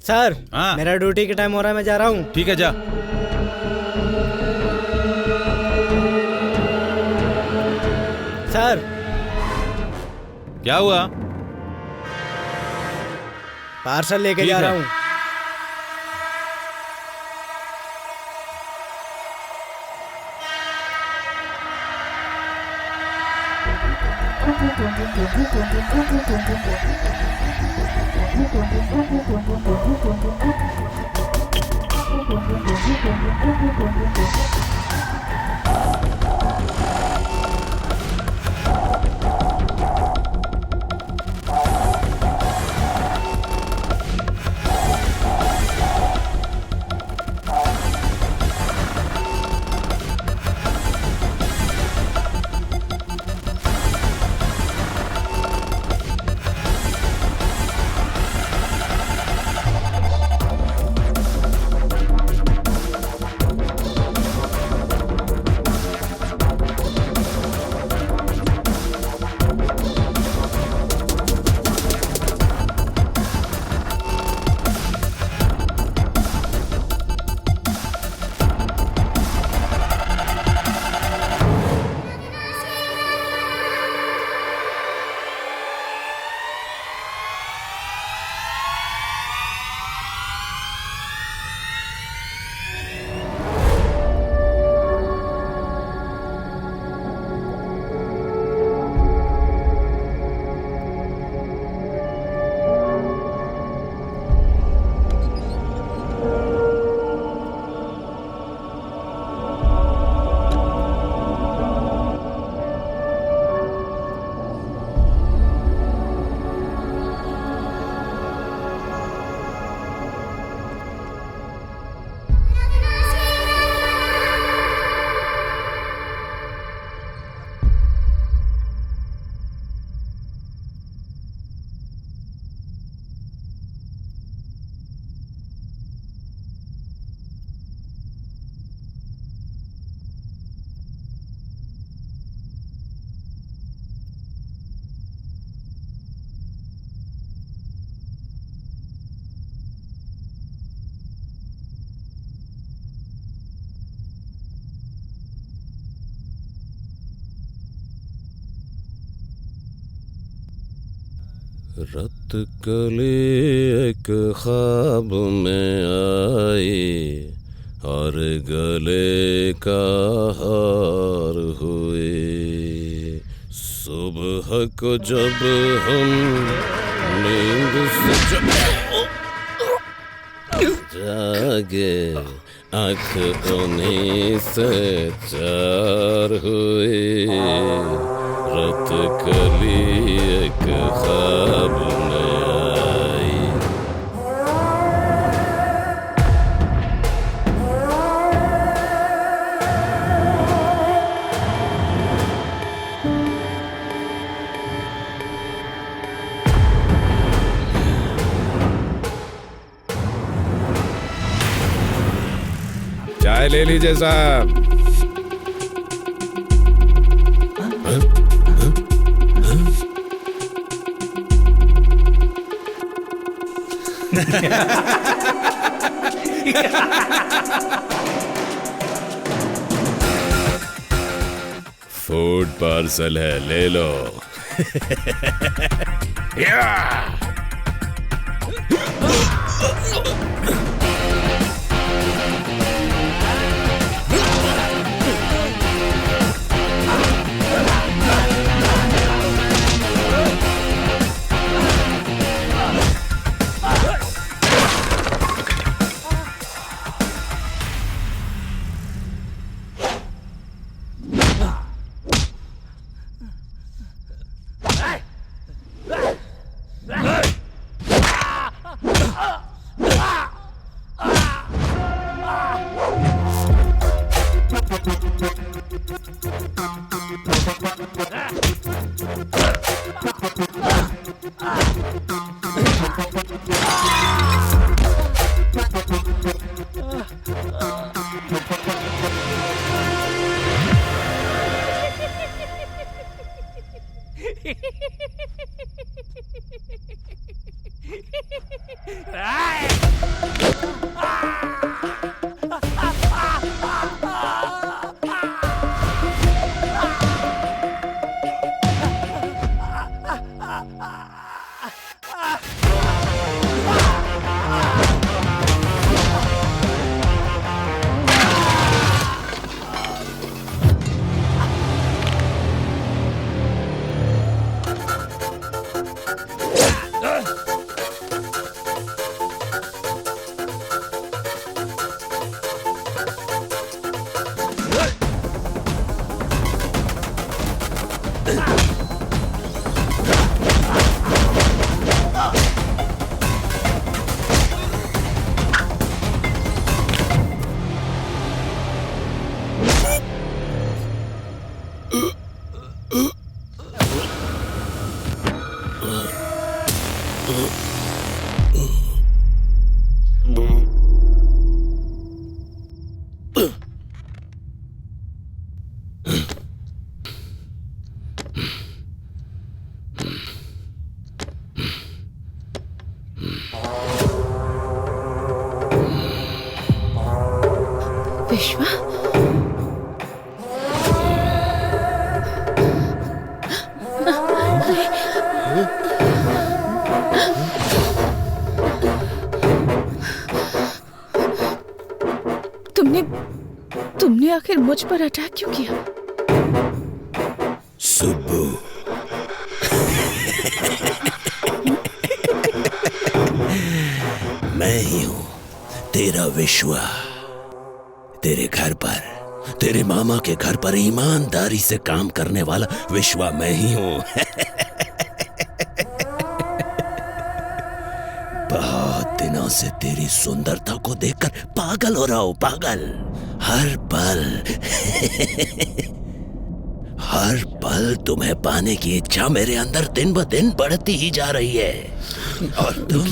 Sir, मेरा ड्यूटी का टाइम हो रहा है, मैं जा रहा हूँ। ठीक है, जा। सर, क्या हुआ? पार्सल लेके जा रहा हूँ। रत कले एक ख्वाब में आई और गले का हार हुए। सुबह को जब हम नींद से जागे आँख उन्हीं से चार हुए। रत कली एक ख्वाब में आई। चाय ले लीजिए साहब। फूड पार्सल है, ले लो। विश्वा, तुमने आखिर मुझ पर अटैक क्यों किया? सुब्बू, मैं ही हूं तेरा विश्वा। तेरे घर पर, तेरे मामा के घर पर ईमानदारी से काम करने वाला विश्वा मैं ही हूं। बहुत दिनों से तेरी सुंदरता को देखकर पागल हो रहा हूं, पागल। हर पल तुम्हें पाने की इच्छा मेरे अंदर दिन ब दिन बढ़ती ही जा रही है और तुम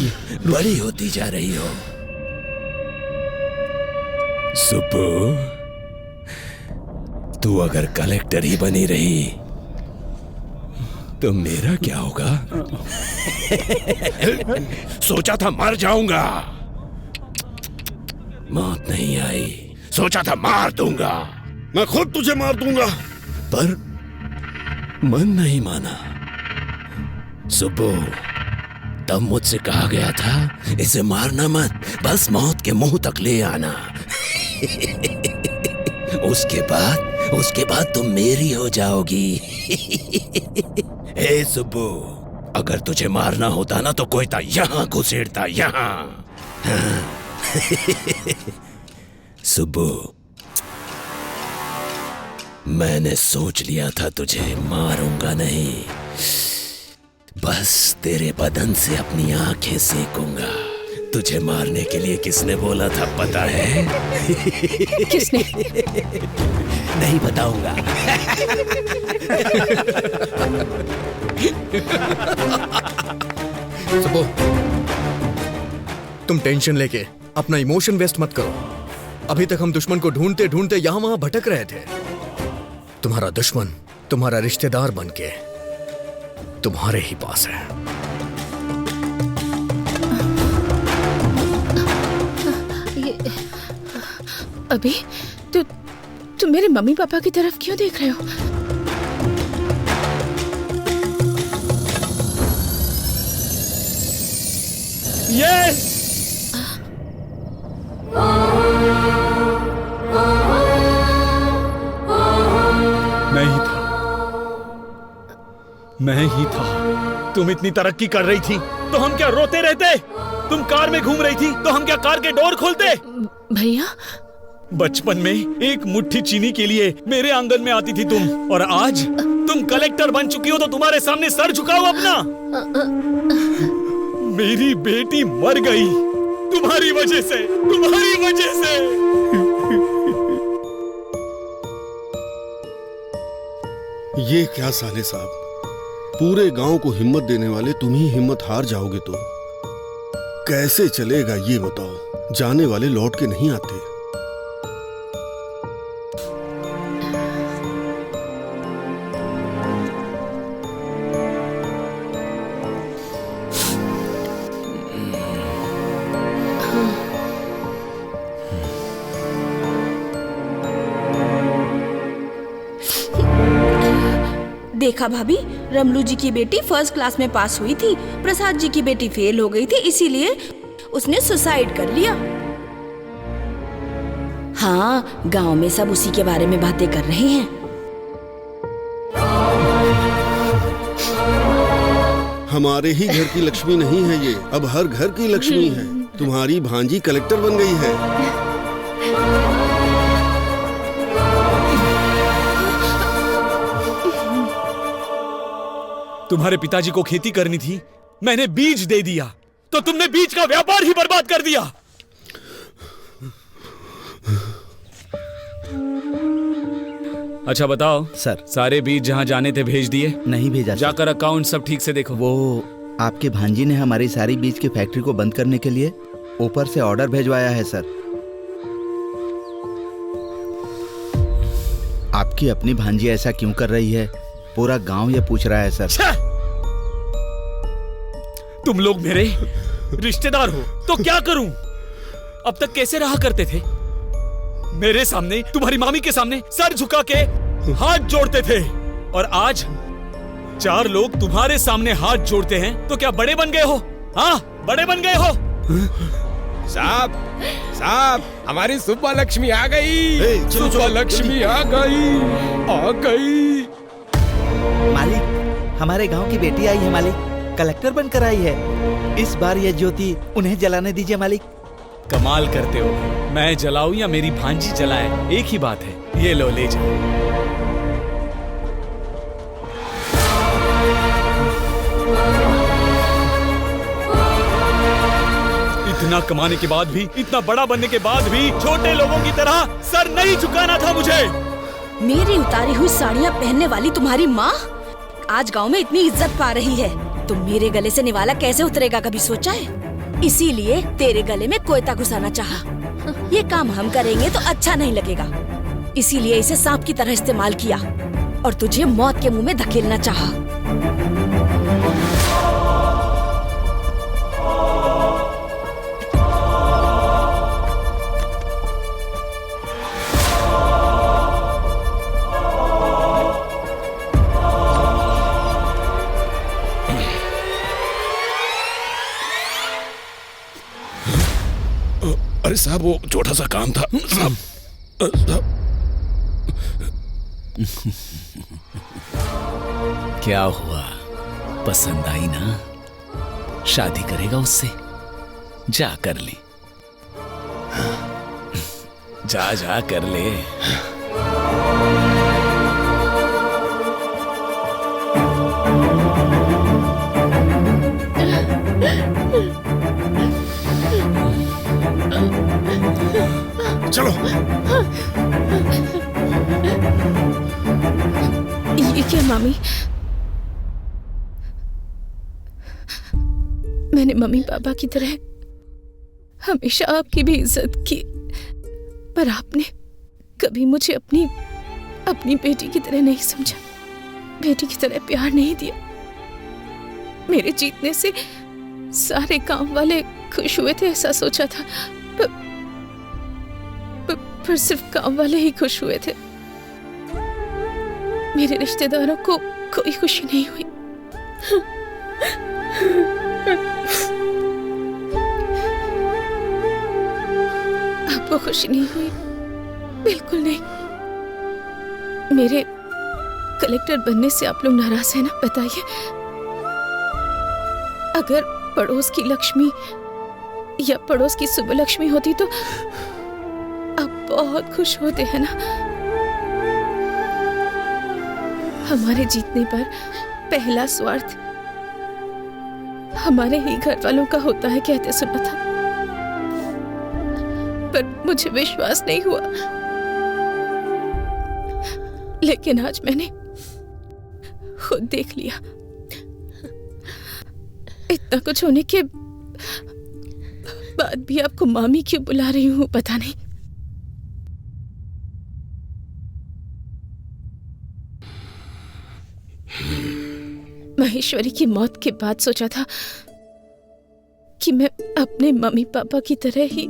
बड़ी होती जा रही हो। सुब्बू, तू अगर कलेक्टर ही बनी रही तो मेरा क्या होगा? सोचा था मर जाऊंगा, मौत नहीं आई। सोचा था मार दूंगा, मैं खुद तुझे मार दूंगा, पर मन नहीं माना। सुब्बू, तब मुझसे कहा गया था इसे मारना मत, बस मौत के मुंह तक ले आना। उसके बाद तुम मेरी हो जाओगी। हे सुब्बू, अगर तुझे मारना होता ना तो कोई था यहां घुसेड़ता, यहां। सुब्बू, मैंने सोच लिया था तुझे मारूंगा नहीं, बस तेरे बदन से अपनी आंखें सेकूंगा। तुझे मारने के लिए किसने बोला था पता है? किसने? नहीं बताऊंगा। सुबो, तुम टेंशन लेके अपना इमोशन वेस्ट मत करो। अभी तक हम दुश्मन को ढूंढते ढूंढते यहां वहां भटक रहे थे। तुम्हारा दुश्मन तुम्हारा रिश्तेदार बनके तुम्हारे ही पास है। अभी तुम मेरे मम्मी पापा की तरफ क्यों देख रहे हो? यस। मैं ही था। तुम इतनी तरक्की कर रही थी तो हम क्या रोते रहते? तुम कार में घूम रही थी तो हम क्या कार के डोर खोलते? भैया, बचपन में एक मुट्ठी चीनी के लिए मेरे आंगन में आती थी तुम, और आज तुम कलेक्टर बन चुकी हो तो तुम्हारे सामने सर झुकाओ अपना। मेरी बेटी मर गई तुम्हारी वजह से, तुम्हारी वजह से। ये क्या साले साहब, पूरे गांव को हिम्मत देने वाले तुम ही हिम्मत हार जाओगे तो कैसे चलेगा ये बताओ। जाने वाले लौट के नहीं आते। देखा भाभी, रमलू जी की बेटी फर्स्ट क्लास में पास हुई थी, प्रसाद जी की बेटी फेल हो गई थी, इसीलिए उसने सुसाइड कर लिया। हाँ, गांव में सब उसी के बारे में बातें कर रहे हैं। हमारे ही घर की लक्ष्मी नहीं है ये, अब हर घर की लक्ष्मी है। तुम्हारी भांजी कलेक्टर बन गई है। तुम्हारे पिताजी को खेती करनी थी, मैंने बीज दे दिया तो तुमने बीज का व्यापार ही बर्बाद कर दिया। अच्छा बताओ सर, सारे बीज जहां जाने थे भेज दिए? नहीं भेजा। जाकर अकाउंट सब ठीक से देखो। वो आपके भांजी ने हमारी सारी बीज की फैक्ट्री को बंद करने के लिए ऊपर से ऑर्डर भेजवाया है सर। आपकी अपनी भांजी ऐसा क्यों कर रही है, पूरा गांव ये पूछ रहा है सर। तुम लोग मेरे रिश्तेदार हो तो क्या करूं? अब तक कैसे रहा करते थे? मेरे सामने, तुम्हारी मामी के सामने सर झुका के हाथ जोड़ते थे, और आज 4 लोग तुम्हारे सामने हाथ जोड़ते हैं तो क्या बड़े बन गए हो? हाँ, बड़े बन गए हो। साहब, साहब, हमारी सुब्बा लक्ष्मी आ गई। सुब्बा लक्ष्मी आ गई, आ गई। मालिक, हमारे गांव की बेटी आई है मालिक, कलेक्टर बनकर आई है। इस बार ये ज्योति उन्हें जलाने दीजिए मालिक। कमाल करते हो, मैं जलाऊं या मेरी भांजी जलाए, एक ही बात है। ये लो, ले जाओ। इतना कमाने के बाद भी, इतना बड़ा बनने के बाद भी छोटे लोगों की तरह सर नहीं झुकाना था मुझे। मेरी उतारी हुई साड़ियाँ पहनने वाली तुम्हारी माँ आज गांव में इतनी इज्जत पा रही है, तो मेरे गले से निवाला कैसे उतरेगा, कभी सोचा है? इसीलिए तेरे गले में कोयता घुसाना चाहा। ये काम हम करेंगे तो अच्छा नहीं लगेगा, इसीलिए इसे सांप की तरह इस्तेमाल किया और तुझे मौत के मुंह में धकेलना चाहा। अरे साहब, वो छोटा सा काम था साहब। क्या हुआ, पसंद आई ना? शादी करेगा उससे? जा कर ले, जा जा कर ले। चलो। ये क्या मामी? मैंने मम्मी पापा की तरह हमेशा आपकी भी इज्जत की, पर आपने कभी मुझे अपनी बेटी की तरह नहीं समझा, बेटी की तरह प्यार नहीं दिया। मेरे जीतने से सारे गांव वाले खुश हुए थे ऐसा सोचा था, पर सिर्फ गांव वाले ही खुश हुए थे। मेरे रिश्तेदारों को कोई खुशी नहीं हुई। आपको खुशी नहीं हुई? बिल्कुल नहीं। मेरे कलेक्टर बनने से आप लोग नाराज हैं ना? बताइए। अगर पड़ोस की लक्ष्मी या पड़ोस की सुबलक्ष्मी होती तो आप बहुत खुश होते हैं ना? हमारे जीतने पर पहला स्वार्थ हमारे ही घर वालों का होता है कहते सुना था, पर मुझे विश्वास नहीं हुआ। लेकिन आज मैंने खुद देख लिया। इतना कुछ होने के बाद भी आपको मामी क्यों बुला रही हूँ पता नहीं। महेश्वरी की मौत के बाद सोचा था कि मैं अपने मम्मी पापा की तरह ही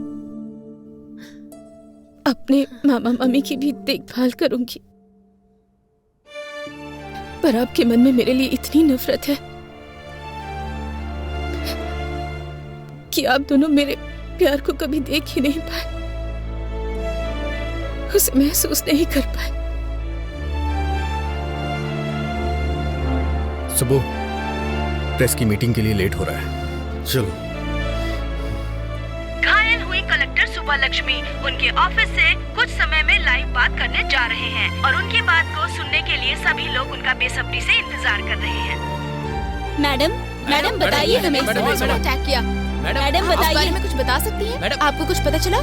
अपने मामा मामी की भी देखभाल करूंगी, पर आपके मन में मेरे लिए इतनी नफरत है कि आप दोनों मेरे प्यार को कभी देख ही नहीं पाए, उसे महसूस नहीं कर पाए। सुबह प्रेस की मीटिंग के लिए लेट हो रहा है, चलो। घायल हुई कलेक्टर सुबलक्ष्मी उनके ऑफिस से कुछ समय में लाइव बात करने जा रहे हैं और उनकी बात को सुनने के लिए सभी लोग उनका बेसब्री से इंतजार कर रहे हैं। मैडम बताइए हमें। अटैक किया। मैडम बताइए। इस बारे में कुछ बता सकती हैं? आपको कुछ पता चला?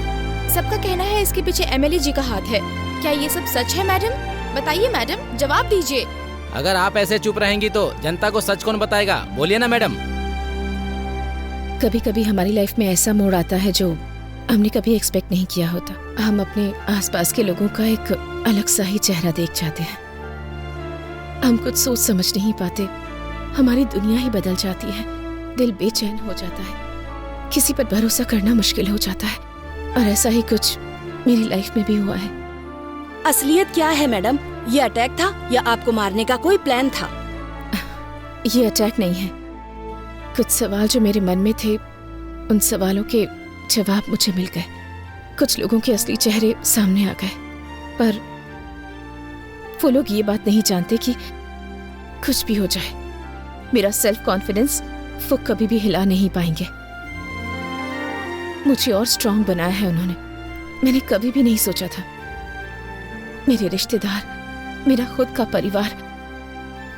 सबका कहना है इसके पीछे एमएलए जी का हाथ है। क्या ये सब सच है मैडम? बताइए मैडम, जवाब दीजिए। अगर आप ऐसे चुप रहेंगी तो जनता को सच कौन बताएगा? बोलिए ना मैडम। कभी कभी हमारी लाइफ में ऐसा मोड़ आता है जो हमने कभी एक्सपेक्ट नहीं किया होता। हम अपने आसपास के लोगों का एक अलग सा ही चेहरा देख जाते हैं। हम कुछ सोच समझ नहीं पाते, हमारी दुनिया ही बदल जाती है, दिल बेचैन हो जाता है, किसी पर भरोसा करना मुश्किल हो जाता है। और ऐसा ही कुछ मेरी लाइफ में भी हुआ है। असलियत क्या है मैडम? ये अटैक था या आपको मारने का कोई प्लान था? ये अटैक नहीं है। कुछ सवाल जो मेरे मन में थे, उन सवालों के जवाब मुझे मिल गए। कुछ लोगों के असली चेहरे सामने आ गए, पर वो लोग ये बात नहीं जानते कि कुछ भी हो जाए, मेरा सेल्फ कॉन्फिडेंस वो कभी भी हिला नहीं पाएंगे। मुझे और स्ट्रांग बनाया है उन्होंने। मैंने कभी भी नहीं सोचा था मेरे रिश्तेदार, मेरा खुद का परिवार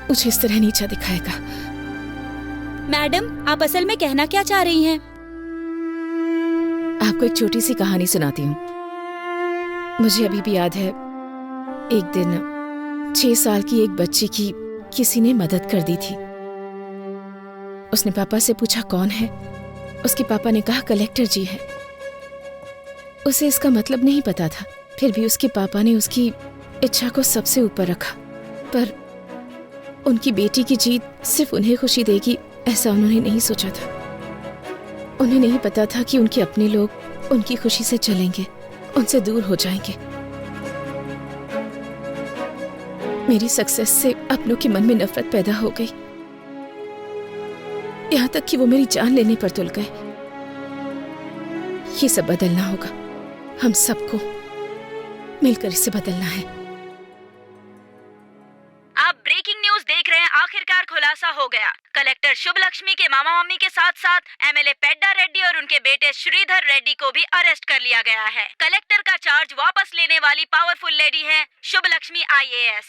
मुझे इस तरह नीचा दिखाएगा। मैडम, आप असल में कहना क्या चाह रही हैं? आपको एक छोटी सी कहानी सुनाती हूँ। मुझे अभी भी याद है, एक दिन 6 साल की एक बच्ची की किसी ने मदद कर दी थी। उसने पापा से पूछा कौन है। उसके पापा ने कहा कलेक्टर जी है। उसे इसका मतलब नहीं पता था, फिर भी उसके पापा ने उसकी इच्छा को सबसे ऊपर रखा। पर उनकी बेटी की जीत सिर्फ उन्हें खुशी देगी ऐसा उन्होंने नहीं सोचा था। उन्हें नहीं पता था कि उनके अपने लोग उनकी खुशी से चलेंगे, उनसे दूर हो जाएंगे। मेरी सक्सेस से अपनों के मन में नफरत पैदा हो गई, यहाँ तक कि वो मेरी जान लेने पर तुल गए। ये सब बदलना होगा, हम सबको मिलकर इसे बदलना है। आप ब्रेकिंग न्यूज देख रहे हैं। आखिरकार खुलासा हो गया। कलेक्टर शुभलक्ष्मी के मामा मामी के साथ साथ एमएलए पेड्डा रेड्डी और उनके बेटे श्रीधर रेड्डी को भी अरेस्ट कर लिया गया है। कलेक्टर का चार्ज वापस लेने वाली पावरफुल लेडी है शुभलक्ष्मी IAS।